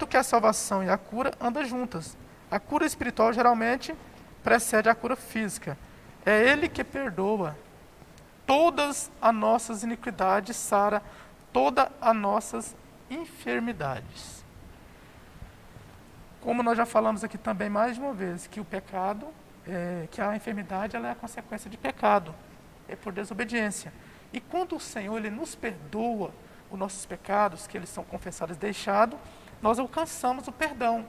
que a salvação e a cura andam juntas. A cura espiritual geralmente precede a cura física. É Ele que perdoa todas as nossas iniquidades, sara todas as nossas enfermidades. Como nós já falamos aqui também mais de uma vez, que o pecado, que a enfermidade ela é a consequência de pecado, é por desobediência. E quando o Senhor ele nos perdoa os nossos pecados, que eles são confessados e deixados, nós alcançamos o perdão.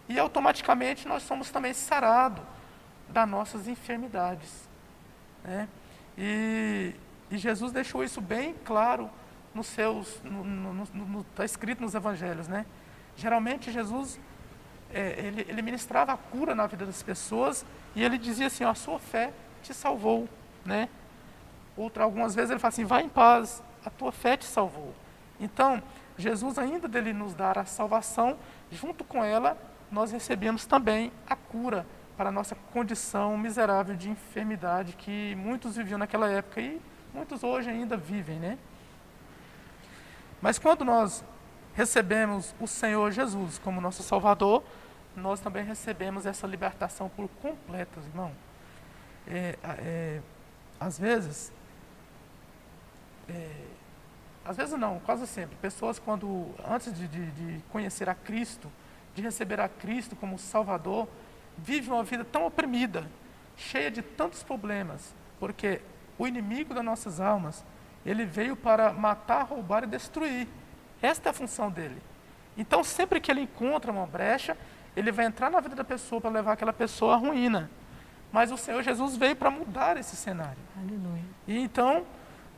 E automaticamente nós somos também sarados das nossas enfermidades. Né? E Jesus deixou isso bem claro está escrito nos evangelhos. Né? Geralmente Jesus, ele ministrava a cura na vida das pessoas e ele dizia assim, a sua fé te salvou. Né? Algumas vezes ele fala assim, vai em paz, a tua fé te salvou. Então, Jesus, ainda dele nos dar a salvação, junto com ela, nós recebemos também a cura para a nossa condição miserável de enfermidade que muitos viviam naquela época e muitos hoje ainda vivem, né? Mas quando nós recebemos o Senhor Jesus como nosso Salvador, nós também recebemos essa libertação por completa, irmão. Às vezes não, quase sempre, pessoas quando, antes de conhecer a Cristo, de receber a Cristo como Salvador, vivem uma vida tão oprimida, cheia de tantos problemas, porque o inimigo das nossas almas, ele veio para matar, roubar e destruir. Esta é a função dele. Então, sempre que ele encontra uma brecha, ele vai entrar na vida da pessoa para levar aquela pessoa à ruína. Mas o Senhor Jesus veio para mudar esse cenário. Aleluia. E então,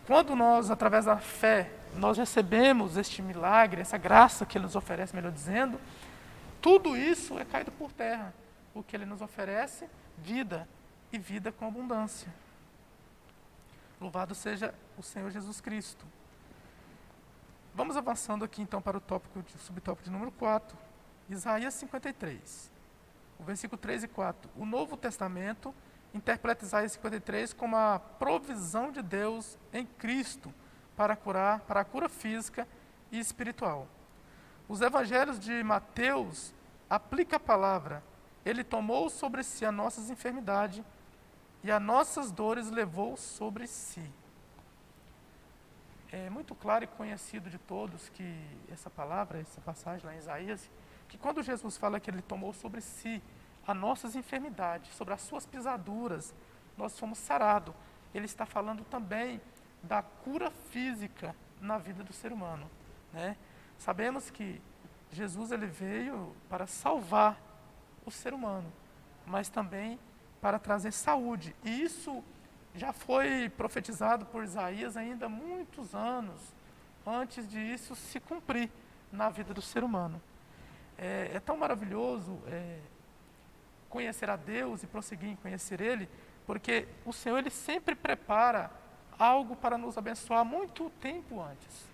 quando nós, através da fé, nós recebemos este milagre, essa graça que Ele nos oferece, melhor dizendo, tudo isso é caído por terra, porque Ele nos oferece vida e vida com abundância. Louvado seja o Senhor Jesus Cristo. Vamos avançando aqui então para o subtópico de número 4, Isaías 53, o versículo 3 e 4. O Novo Testamento interpreta Isaías 53 como a provisão de Deus em Cristo para a cura física e espiritual. Os evangelhos de Mateus aplicam a palavra, ele tomou sobre si as nossas enfermidades e as nossas dores levou sobre si. É muito claro e conhecido de todos que essa palavra, essa passagem lá em Isaías, que quando Jesus fala que ele tomou sobre si as nossas enfermidades, sobre as suas pisaduras, nós fomos sarados. Ele está falando também da cura física na vida do ser humano. Né? Sabemos que Jesus ele veio para salvar o ser humano, mas também para trazer saúde. E isso já foi profetizado por Isaías ainda há muitos anos, antes de isso se cumprir na vida do ser humano. É tão maravilhoso conhecer a Deus e prosseguir em conhecer Ele, porque o Senhor ele sempre prepara algo para nos abençoar muito tempo antes.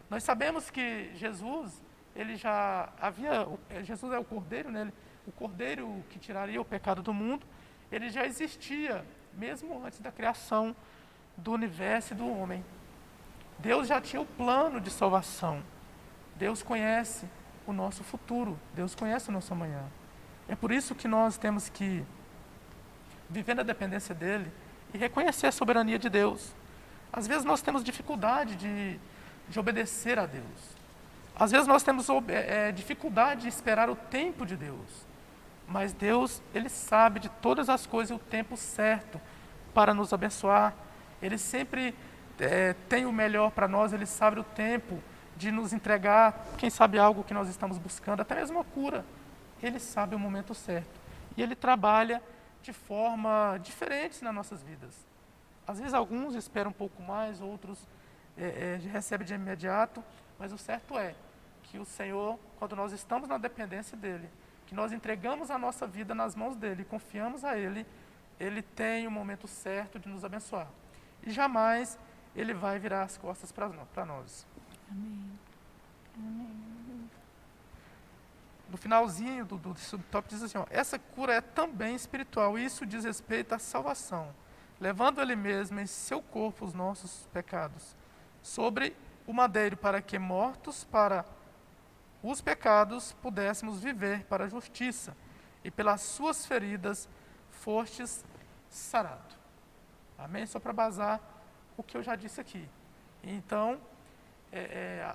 Nós sabemos que Jesus, ele já havia, Jesus é o Cordeiro, né? O Cordeiro que tiraria o pecado do mundo, ele já existia, mesmo antes da criação do universo e do homem. Deus já tinha o plano de salvação. Deus conhece o nosso futuro, Deus conhece o nosso amanhã. É por isso que nós temos que viver na dependência dEle e reconhecer a soberania de Deus. Às vezes nós temos dificuldade de obedecer a Deus. Às vezes nós temos dificuldade de esperar o tempo de Deus. Mas Deus, Ele sabe de todas as coisas e o tempo certo para nos abençoar. Ele sempre tem o melhor para nós, Ele sabe o tempo de nos entregar, quem sabe algo que nós estamos buscando, até mesmo a cura. Ele sabe o momento certo. E Ele trabalha de forma diferente nas nossas vidas. Às vezes alguns esperam um pouco mais, outros recebem de imediato, mas o certo é que o Senhor, quando nós estamos na dependência dEle, que nós entregamos a nossa vida nas mãos dEle, confiamos a Ele, Ele tem o momento certo de nos abençoar. E jamais Ele vai virar as costas para nós. Amém. Amém. No finalzinho do subtópico diz assim, ó, essa cura é também espiritual, e isso diz respeito à salvação, levando Ele mesmo em seu corpo os nossos pecados, sobre o madeiro, para que, mortos para os pecados, pudéssemos viver para a justiça, e pelas suas feridas fostes sarado. Amém? Só para basar o que eu já disse aqui. Então,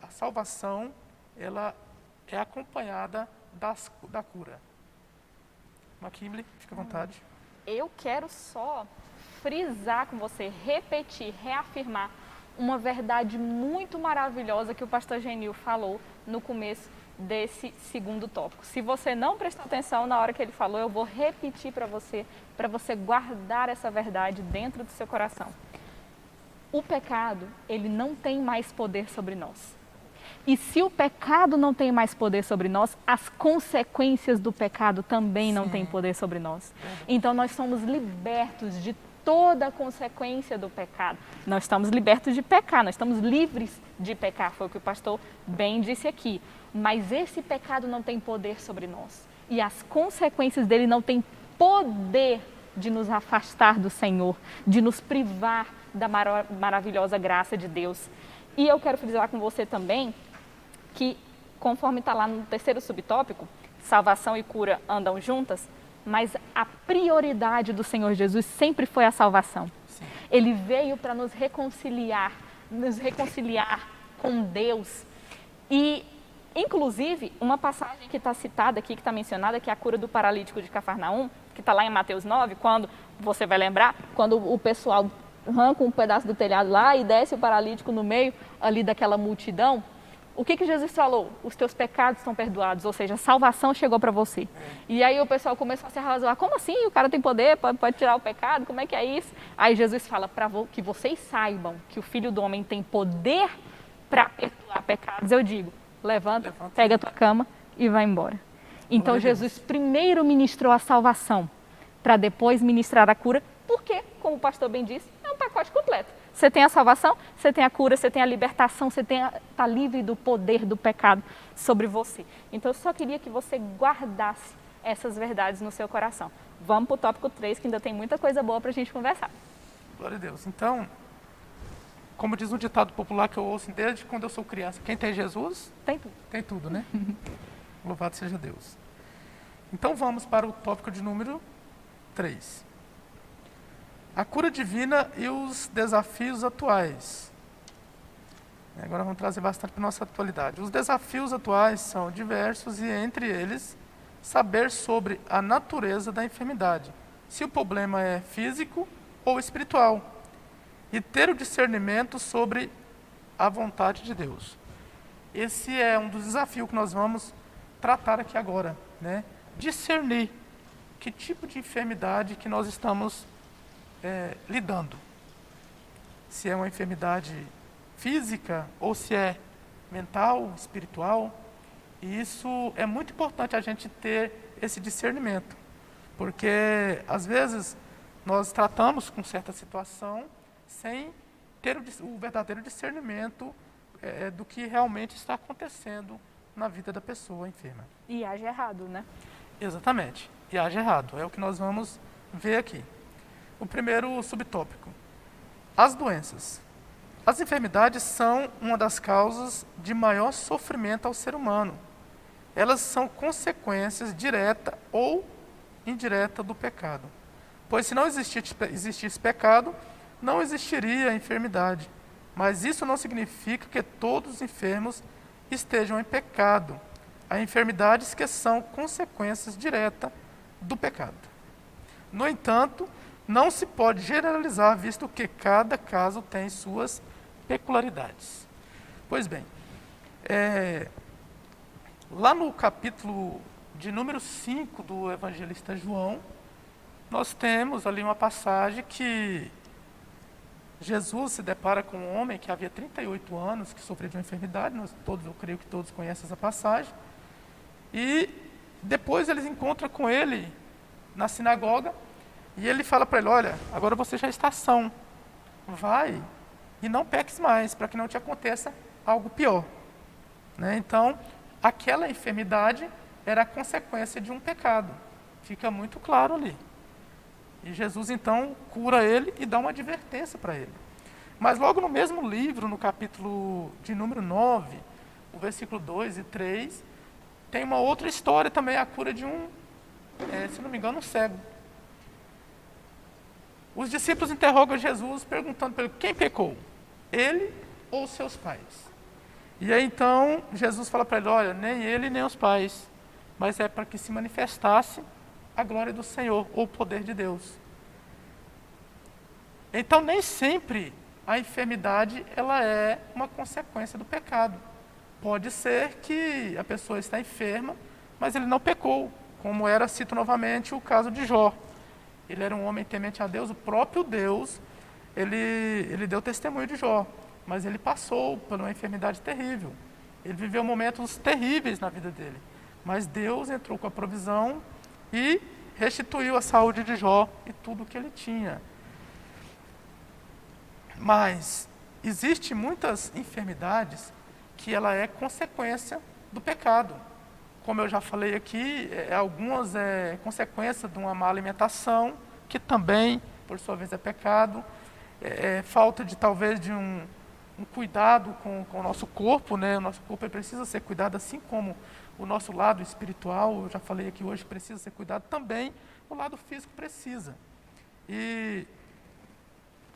a salvação, ela é acompanhada da cura. McKinley, fica à vontade. Eu quero só frisar com você, repetir, reafirmar uma verdade muito maravilhosa que o pastor Genil falou no começo desse segundo tópico. Se você não prestou atenção na hora que ele falou, eu vou repetir para você guardar essa verdade dentro do seu coração. O pecado, ele não tem mais poder sobre nós. E se o pecado não tem mais poder sobre nós, as consequências do pecado também não têm poder sobre nós. Então nós somos libertos de toda a consequência do pecado. Nós estamos libertos de pecar, nós estamos livres de pecar, foi o que o pastor bem disse aqui. Mas esse pecado não tem poder sobre nós. E as consequências dele não têm poder de nos afastar do Senhor, de nos privar da maravilhosa graça de Deus. E eu quero frisar com você também que, conforme está lá no terceiro subtópico, salvação e cura andam juntas, mas a prioridade do Senhor Jesus sempre foi a salvação. Sim. Ele veio para nos reconciliar com Deus. E, inclusive, uma passagem que está citada aqui, que está mencionada, que é a cura do paralítico de Cafarnaum, que está lá em Mateus 9, quando, você vai lembrar, quando o pessoal arranca um pedaço do telhado lá e desce o paralítico no meio ali daquela multidão. O que Jesus falou? Os teus pecados estão perdoados, ou seja, a salvação chegou para você. E aí o pessoal começou a se arrazoar, como assim? O cara tem poder, pode tirar o pecado, como é que é isso? Aí Jesus fala, para que vocês saibam que o Filho do Homem tem poder para perdoar pecados, eu digo, levanta, pega a tua cama e vai embora. Então Jesus primeiro ministrou a salvação, para depois ministrar a cura, porque, como o pastor bem disse, é um pacote completo. Você tem a salvação, você tem a cura, você tem a libertação, você está livre do poder do pecado sobre você. Então eu só queria que você guardasse essas verdades no seu coração. Vamos para o tópico 3, que ainda tem muita coisa boa para a gente conversar. Glória a Deus. Então, como diz um ditado popular que eu ouço desde quando eu sou criança, quem tem Jesus, tem tudo. Tem tudo, né? Louvado seja Deus. Então vamos para o tópico de número 3. A cura divina e os desafios atuais. Agora vamos trazer bastante para a nossa atualidade. Os desafios atuais são diversos e, entre eles, saber sobre a natureza da enfermidade, se o problema é físico ou espiritual, e ter o discernimento sobre a vontade de Deus. Esse é um dos desafios que nós vamos tratar aqui agora, né? Discernir que tipo de enfermidade que nós estamos lidando. Se é uma enfermidade física ou se é mental, espiritual. E isso é muito importante a gente ter esse discernimento, porque às vezes nós tratamos com certa situação sem ter o verdadeiro discernimento do que realmente está acontecendo na vida da pessoa enferma. E age errado, né? Exatamente. E age errado. É o que nós vamos ver aqui. O primeiro subtópico. As doenças. As enfermidades são uma das causas de maior sofrimento ao ser humano. Elas são consequências direta ou indireta do pecado. Pois se não existisse pecado, não existiria enfermidade. Mas isso não significa que todos os enfermos estejam em pecado. Há enfermidades que são consequências diretas do pecado. No entanto, não se pode generalizar, visto que cada caso tem suas peculiaridades. Pois bem, lá no capítulo de número 5 do evangelista João, nós temos ali uma passagem que Jesus se depara com um homem que havia 38 anos, que sofria de uma enfermidade, eu creio que todos conhecem essa passagem, e depois eles encontram com ele na sinagoga, e ele fala para ele, olha, agora você já está são, vai e não peques mais, para que não te aconteça algo pior. Né? Então, aquela enfermidade era a consequência de um pecado, fica muito claro ali. E Jesus então cura ele e dá uma advertência para ele. Mas logo no mesmo livro, no capítulo de número 9, o versículo 2 e 3, tem uma outra história também, a cura de se não me engano, um cego. Os discípulos interrogam Jesus perguntando para ele, quem pecou? Ele ou seus pais? E aí então Jesus fala para ele, olha, nem ele nem os pais, mas é para que se manifestasse a glória do Senhor, ou o poder de Deus. Então, nem sempre a enfermidade ela é uma consequência do pecado. Pode ser que a pessoa está enferma, mas ele não pecou, como cito novamente, o caso de Jó. Ele era um homem temente a Deus, o próprio Deus, ele deu testemunho de Jó, mas ele passou por uma enfermidade terrível. Ele viveu momentos terríveis na vida dele, mas Deus entrou com a provisão e restituiu a saúde de Jó e tudo o que ele tinha. Mas existem muitas enfermidades que ela é consequência do pecado. Como eu já falei aqui, algumas é consequência de uma má alimentação, que também, por sua vez, é pecado. Falta de, talvez, de um cuidado com o nosso corpo, né? O nosso corpo precisa ser cuidado, assim como o nosso lado espiritual, eu já falei aqui hoje, precisa ser cuidado também, o lado físico precisa. E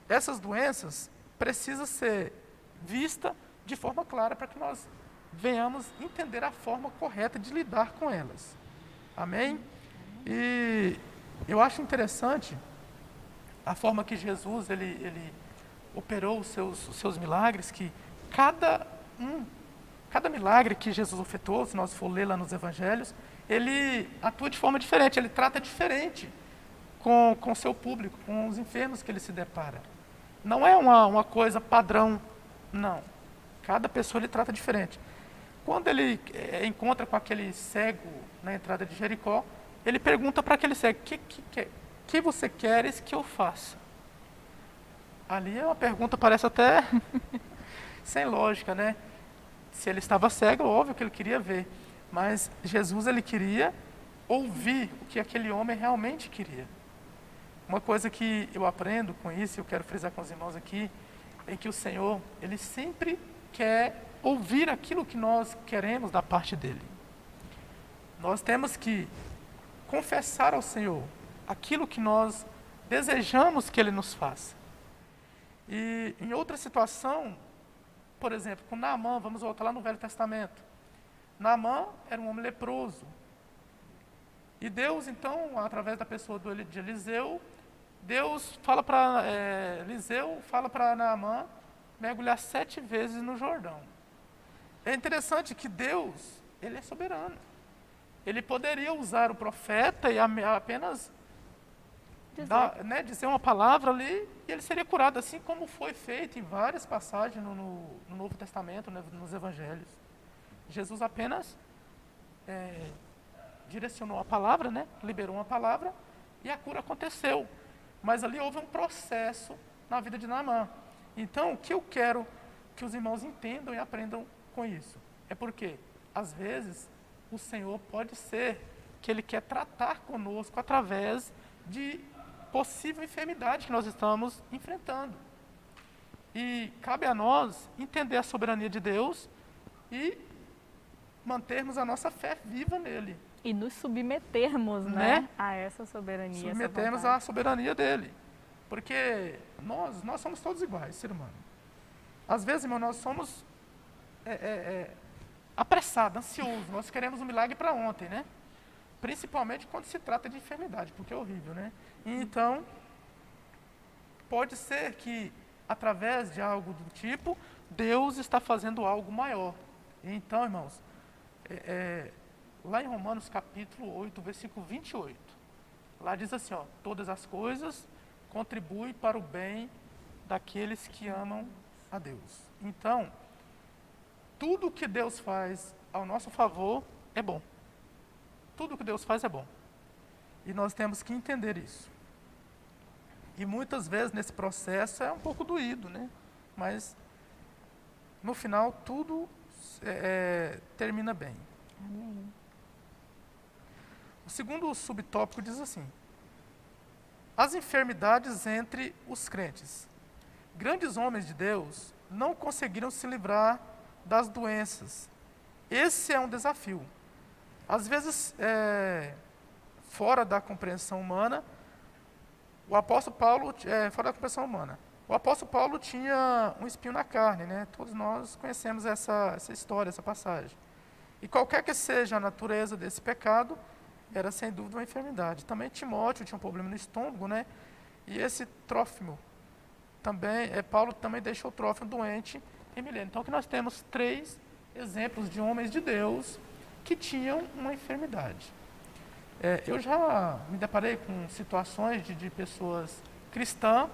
essas doenças precisam ser vistas de forma clara para que nós venhamos entender a forma correta de lidar com elas. Amém? E eu acho interessante a forma que Jesus ele operou os seus milagres, que cada milagre que Jesus efetuou, se nós for ler lá nos evangelhos, ele atua de forma diferente, ele trata diferente com o seu público, com os enfermos que ele se depara. Não é uma coisa padrão, não. Cada pessoa ele trata diferente. Quando ele encontra com aquele cego na entrada de Jericó, ele pergunta para aquele cego, que você queres que eu faça? Ali é uma pergunta, parece até sem lógica, né? Se ele estava cego, óbvio que ele queria ver. Mas Jesus, ele queria ouvir o que aquele homem realmente queria. Uma coisa que eu aprendo com isso, eu quero frisar com os irmãos aqui, é que o Senhor, ele sempre quer ouvir aquilo que nós queremos da parte dele. Nós temos que confessar ao Senhor aquilo que nós desejamos que ele nos faça. E em outra situação, por exemplo, com Naamã, vamos voltar lá no Velho Testamento. Naamã era um homem leproso. E Deus, então, através da pessoa de Eliseu, Deus fala para Eliseu, fala para Naamã mergulhar 7 vezes no Jordão. É interessante que Deus, ele é soberano. Ele poderia usar o profeta e apenas dizer uma palavra ali e ele seria curado, assim como foi feito em várias passagens no Novo Testamento, né, nos Evangelhos. Jesus apenas direcionou a palavra, né, liberou uma palavra e a cura aconteceu. Mas ali houve um processo na vida de Naamã. Então, o que eu quero que os irmãos entendam e aprendam com isso? É porque, às vezes, o Senhor pode ser que Ele quer tratar conosco através de possível enfermidade que nós estamos enfrentando. E cabe a nós entender a soberania de Deus e mantermos a nossa fé viva nele. E nos submetermos, né, a essa soberania. Submetermos à soberania dele. Porque nós somos todos iguais, ser humano. Às vezes, irmão, nós somos apressados, ansiosos. Nós queremos um milagre para ontem, né? principalmente quando se trata de enfermidade, porque é horrível, né? Então, pode ser que, através de algo do tipo, Deus está fazendo algo maior. Então, irmãos, lá em Romanos capítulo 8, versículo 28, lá diz assim, ó, todas as coisas contribuem para o bem daqueles que amam a Deus. Então, tudo que Deus faz ao nosso favor é bom. Tudo que Deus faz é bom. E nós temos que entender isso. E muitas vezes nesse processo é um pouco doído, né? Mas no final tudo termina bem. Amém. O segundo subtópico diz assim: as enfermidades entre os crentes. Grandes homens de Deus não conseguiram se livrar das doenças. Esse é um desafio. Às vezes, fora da compreensão humana, o apóstolo Paulo, fora da compreensão humana, o apóstolo Paulo tinha um espinho na carne, né? Todos nós conhecemos essa história, essa passagem. E qualquer que seja a natureza desse pecado, era sem dúvida uma enfermidade. Também Timóteo tinha um problema no estômago, né? E esse Trófimo, Paulo também deixou o Trófimo doente em Milena. Então aqui nós temos 3 exemplos de homens de Deus que tinham uma enfermidade. Eu já me deparei com situações de pessoas cristãs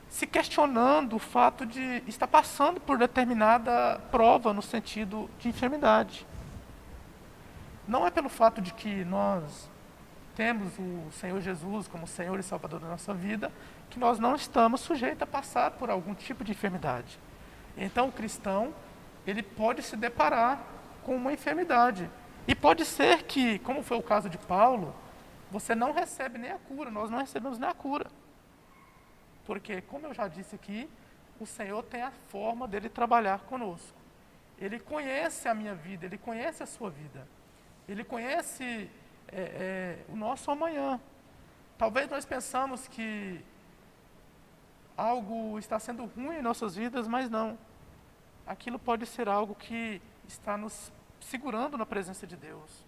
se questionando o fato de estar passando por determinada prova no sentido de enfermidade. Não é pelo fato de que nós temos o Senhor Jesus como Senhor e Salvador da nossa vida que nós não estamos sujeitos a passar por algum tipo de enfermidade. Então o cristão, ele pode se deparar com uma enfermidade. E pode ser que, como foi o caso de Paulo, você não recebe nem a cura, nós não recebemos nem a cura. Porque, como eu já disse aqui, o Senhor tem a forma dele trabalhar conosco. Ele conhece a minha vida, ele conhece a sua vida. Ele conhece o nosso amanhã. Talvez nós pensamos que algo está sendo ruim em nossas vidas, mas não. Aquilo pode ser algo que está nos segurando na presença de Deus.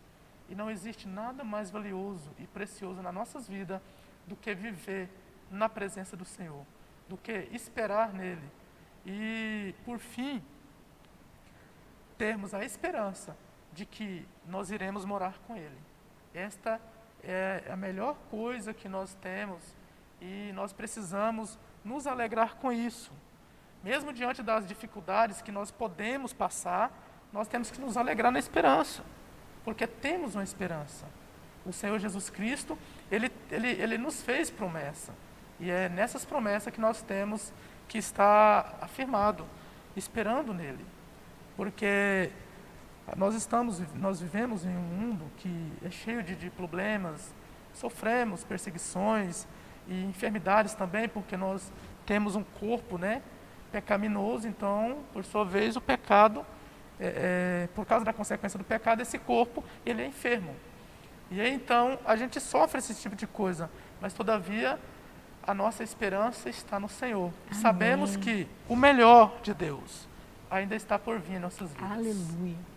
E não existe nada mais valioso e precioso nas nossas vidas do que viver na presença do Senhor, do que esperar nele. E, por fim, termos a esperança de que nós iremos morar com ele. Esta é a melhor coisa que nós temos e nós precisamos nos alegrar com isso. Mesmo diante das dificuldades que nós podemos passar, nós temos que nos alegrar na esperança, porque temos uma esperança. O Senhor Jesus Cristo, Ele nos fez promessa, e é nessas promessas que nós temos que estar afirmado, esperando nele, porque nós vivemos em um mundo que é cheio de problemas, sofremos perseguições e enfermidades também, porque nós temos um corpo, né, pecaminoso. Então, por sua vez, o pecado, por causa da consequência do pecado, esse corpo, ele é enfermo. E aí, então, a gente sofre esse tipo de coisa, mas, todavia, a nossa esperança está no Senhor. E sabemos que o melhor de Deus ainda está por vir em nossas vidas. Aleluia.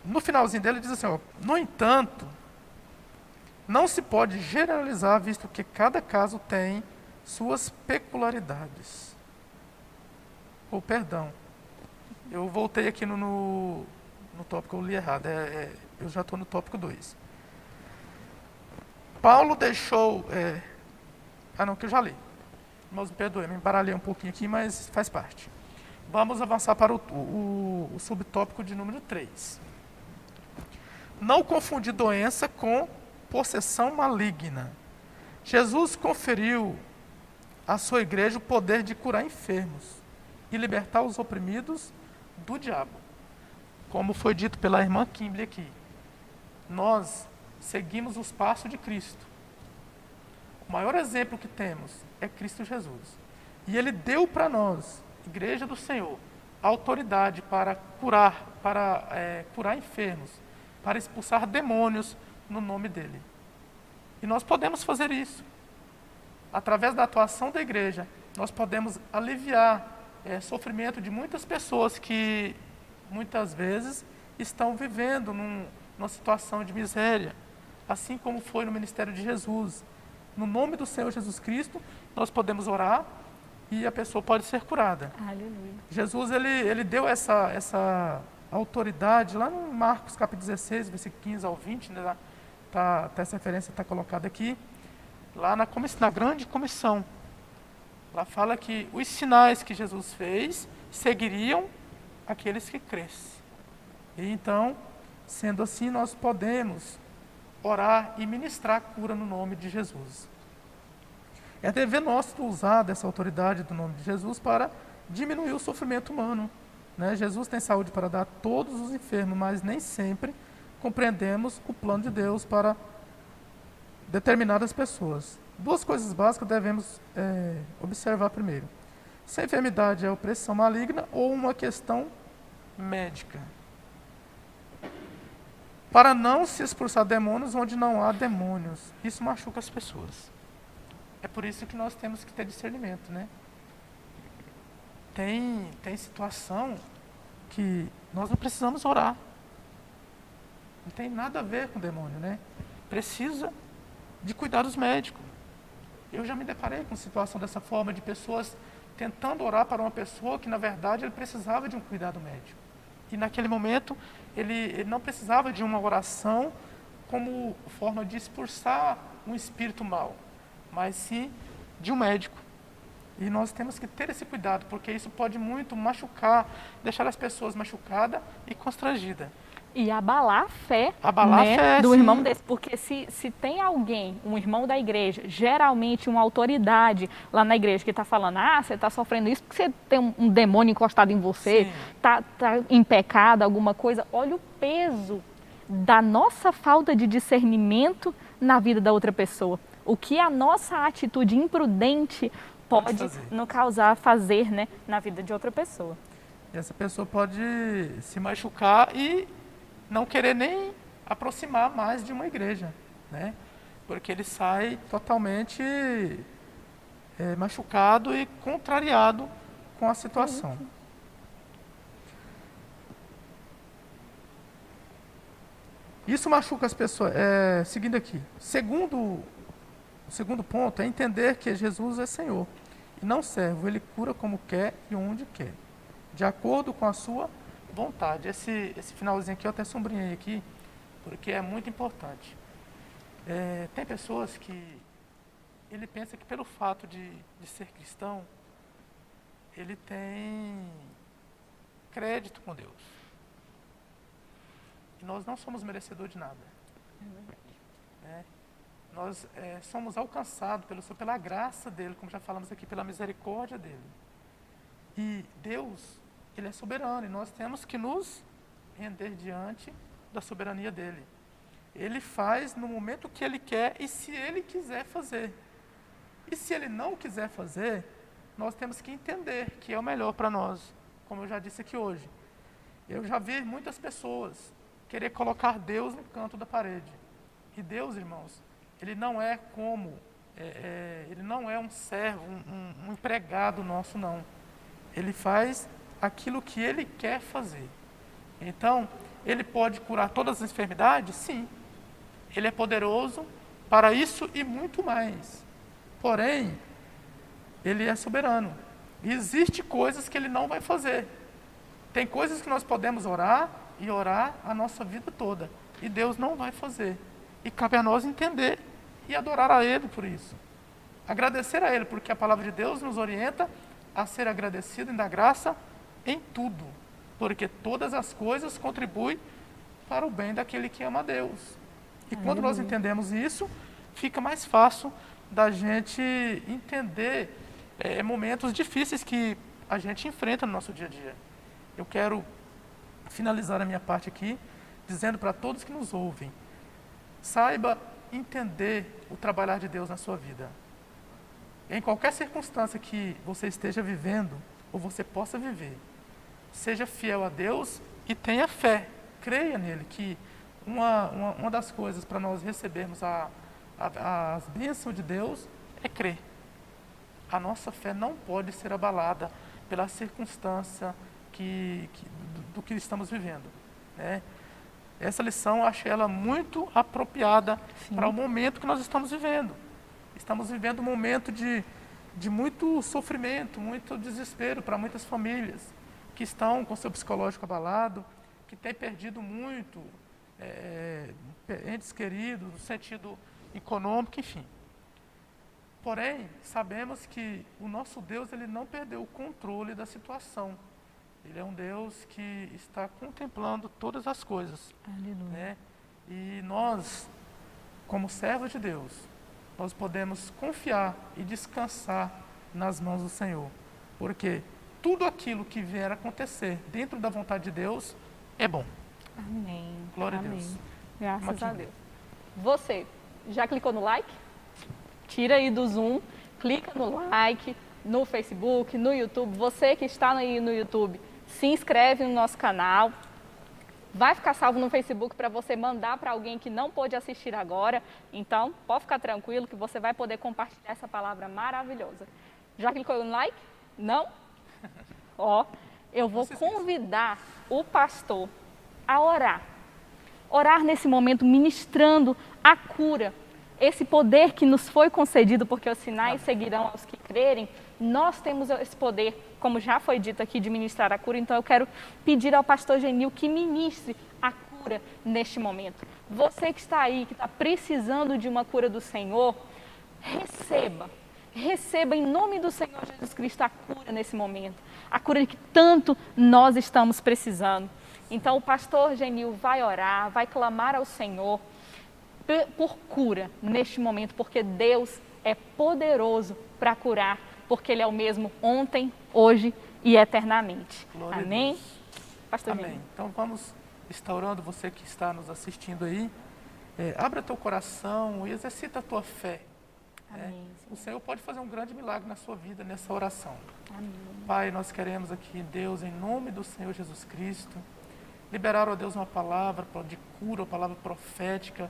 No finalzinho dele, diz assim, ó, no entanto, não se pode generalizar, visto que cada caso tem suas peculiaridades. Perdão. Eu voltei aqui no tópico, eu li errado. Eu já estou no tópico 2. Paulo deixou... que eu já li. Irmãos, me perdoem, me embaralhei um pouquinho aqui, mas faz parte. Vamos avançar para o subtópico de número 3. Não confundir doença com possessão maligna. Jesus conferiu à sua igreja o poder de curar enfermos e libertar os oprimidos do diabo. Como foi dito pela irmã Kimberly aqui, nós seguimos os passos de Cristo. O maior exemplo que temos é Cristo Jesus. E Ele deu para nós, Igreja do Senhor, a autoridade para curar enfermos, para expulsar demônios no nome dEle. E nós podemos fazer isso. Através da atuação da igreja, nós podemos aliviar sofrimento de muitas pessoas que muitas vezes estão vivendo numa situação de miséria, assim como foi no ministério de Jesus. No nome do Senhor Jesus Cristo, nós podemos orar e a pessoa pode ser curada. Aleluia. Jesus, ele deu essa autoridade lá no Marcos capítulo 16, versículo 15 ao 20, né, essa referência está colocada aqui, lá na grande comissão. Lá fala que os sinais que Jesus fez seguiriam aqueles que crescem. E então, sendo assim, nós podemos orar e ministrar a cura no nome de Jesus. É dever nosso usar dessa autoridade do nome de Jesus para diminuir o sofrimento humano. Né? Jesus tem saúde para dar a todos os enfermos, mas nem sempre compreendemos o plano de Deus para determinadas pessoas. Duas coisas básicas devemos observar primeiro. Se a enfermidade é opressão maligna ou uma questão médica. Para não se expulsar demônios onde não há demônios. Isso machuca as pessoas. É por isso que nós temos que ter discernimento, né? Tem situação que nós não precisamos orar. Não tem nada a ver com o demônio, né? Precisa de cuidados médicos. Eu já me deparei com situação dessa forma, de pessoas tentando orar para uma pessoa que, na verdade, ele precisava de um cuidado médico. E naquele momento, ele não precisava de uma oração como forma de expulsar um espírito mau, mas sim de um médico. E nós temos que ter esse cuidado, porque isso pode muito machucar, deixar as pessoas machucadas e constrangidas. E abalar a fé, do sim. irmão desse. Porque se tem alguém, um irmão da igreja, geralmente uma autoridade lá na igreja que está falando, você está sofrendo isso porque você tem um demônio encostado em você, tá em pecado, alguma coisa. Olha o peso da nossa falta de discernimento na vida da outra pessoa. O que a nossa atitude imprudente pode nos causar fazer, né, na vida de outra pessoa. E essa pessoa pode se machucar e não querer nem aproximar mais de uma igreja, né? Porque ele sai totalmente machucado e contrariado com a situação. Isso machuca as pessoas. Seguindo aqui. O segundo ponto é entender que Jesus é Senhor e não servo. Ele cura como quer e onde quer, de acordo com a sua vontade. Esse finalzinho aqui eu até sombrinhei aqui, porque é muito importante. Tem pessoas que ele pensa que pelo fato de ser cristão, ele tem crédito com Deus. E nós não somos merecedores de nada. Nós somos alcançados pela graça dele, como já falamos aqui, pela misericórdia dele. E Deus, ele é soberano, e nós temos que nos render diante da soberania dele. Ele faz no momento que ele quer e se ele quiser fazer. E se ele não quiser fazer, nós temos que entender que é o melhor para nós, como eu já disse aqui hoje. Eu já vi muitas pessoas querer colocar Deus no canto da parede. E Deus, irmãos, ele não é ele não é um servo, um empregado nosso, não. Ele faz aquilo que ele quer fazer. Então, ele pode curar todas as enfermidades? Sim. Ele é poderoso para isso e muito mais. Porém, ele é soberano. E existem coisas que ele não vai fazer. Tem coisas que nós podemos orar e orar a nossa vida toda. E Deus não vai fazer. E cabe a nós entender e adorar a Ele por isso. Agradecer a Ele, porque a palavra de Deus nos orienta a ser agradecido e dar graça em tudo. Porque todas as coisas contribuem para o bem daquele que ama a Deus. E quando nós entendemos isso, fica mais fácil da gente entender momentos difíceis que a gente enfrenta no nosso dia a dia. Eu quero finalizar a minha parte aqui, dizendo para todos que nos ouvem, saiba entender o trabalhar de Deus na sua vida. Em qualquer circunstância que você esteja vivendo, ou você possa viver, seja fiel a Deus e tenha fé, creia nele, que uma das coisas para nós recebermos as bênçãos de Deus é crer. A nossa fé não pode ser abalada pela circunstância, do que estamos vivendo, né? Essa lição, eu achei ela muito apropriada para o momento que nós estamos vivendo. Estamos vivendo um momento de muito sofrimento, muito desespero para muitas famílias que estão com seu psicológico abalado, que têm perdido muito entes queridos, no sentido econômico, enfim. Porém, sabemos que o nosso Deus, ele não perdeu o controle da situação. Ele é um Deus que está contemplando todas as coisas. Aleluia. Né? E nós, como servos de Deus, nós podemos confiar e descansar nas mãos do Senhor. Porque tudo aquilo que vier a acontecer dentro da vontade de Deus é bom. Amém. Glória Amém. a Deus. Graças a Deus. Você, já clicou no like? Tira aí do Zoom, clica no like, no Facebook, no YouTube. Você que está aí no YouTube, se inscreve no nosso canal. Vai ficar salvo no Facebook para você mandar para alguém que não pôde assistir agora. Então, pode ficar tranquilo que você vai poder compartilhar essa palavra maravilhosa. Já clicou no like? Não? Ó, eu vou convidar o pastor a orar. Orar nesse momento, ministrando a cura. Esse poder que nos foi concedido, porque os sinais seguirão aos que crerem. Nós temos esse poder, como já foi dito aqui, de ministrar a cura. Então eu quero pedir ao pastor Genil que ministre a cura neste momento. Você que está aí, que está precisando de uma cura do Senhor, receba em nome do Senhor Jesus Cristo a cura nesse momento. A cura que tanto nós estamos precisando. Então o pastor Genil vai orar, vai clamar ao Senhor por cura neste momento, porque Deus é poderoso para curar, porque Ele é o mesmo ontem, hoje e eternamente. Glória Amém? a Deus. Pastor Amém. Genil. Então vamos estar orando, você que está nos assistindo aí. Abra teu coração e exercita a tua fé. Amém. O Senhor pode fazer um grande milagre na sua vida nessa oração. Amém. Pai, nós queremos aqui, Deus, em nome do Senhor Jesus Cristo, liberar, ó Deus, uma palavra de cura, uma palavra profética,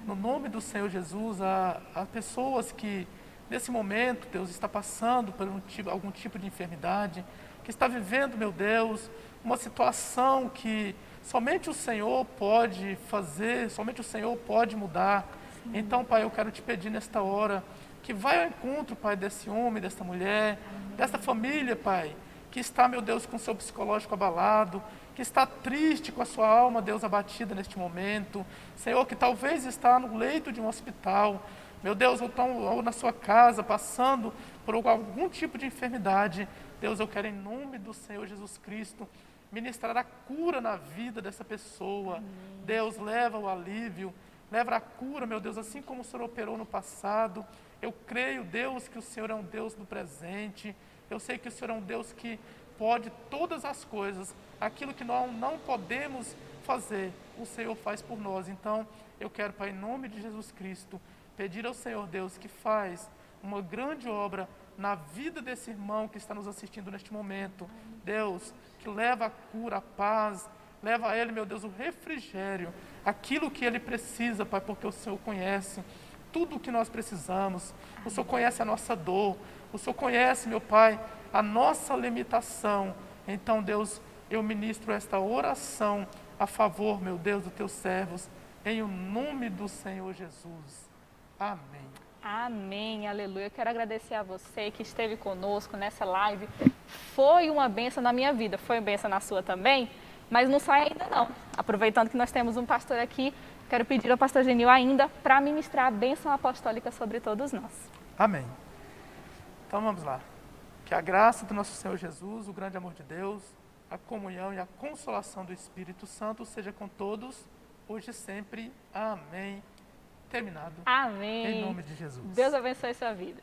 no nome do Senhor Jesus, a pessoas que, nesse momento, Deus, está passando por algum tipo de enfermidade, que está vivendo, meu Deus, uma situação que somente o Senhor pode fazer, somente o Senhor pode mudar. Sim. Então, Pai, eu quero te pedir nesta hora, que vai ao encontro, Pai, desse homem, desta mulher, desta família, Pai, que está, meu Deus, com seu psicológico abalado, que está triste com a sua alma, Deus, abatida neste momento. Senhor, que talvez está no leito de um hospital, meu Deus, ou na sua casa, passando por algum tipo de enfermidade. Deus, eu quero, em nome do Senhor Jesus Cristo, ministrar a cura na vida dessa pessoa. Amém. Deus, leva o alívio, leva a cura, meu Deus, assim como o Senhor operou no passado. Eu creio, Deus, que o Senhor é um Deus do presente. Eu sei que o Senhor é um Deus que pode todas as coisas. Aquilo que nós não podemos fazer, o Senhor faz por nós. Então, eu quero, Pai, em nome de Jesus Cristo, pedir ao Senhor, Deus, que faz uma grande obra na vida desse irmão que está nos assistindo neste momento. Deus, que leva a cura, a paz, leva a ele, meu Deus, o refrigério, aquilo que ele precisa, Pai, porque o Senhor conhece tudo o que nós precisamos. O Senhor conhece a nossa dor, o Senhor conhece, meu Pai, a nossa limitação. Então, Deus, eu ministro esta oração a favor, meu Deus, dos teus servos, em o nome do Senhor Jesus. Amém. Amém, aleluia. Eu quero agradecer a você que esteve conosco nessa live. Foi uma bênção na minha vida, foi uma bênção na sua também, mas não sai ainda não. Aproveitando que nós temos um pastor aqui, quero pedir ao pastor Genil ainda para ministrar a bênção apostólica sobre todos nós. Amém. Então vamos lá. Que a graça do nosso Senhor Jesus, o grande amor de Deus, a comunhão e a consolação do Espírito Santo seja com todos, hoje e sempre. Amém. Terminado. Amém. Em nome de Jesus. Deus abençoe sua vida.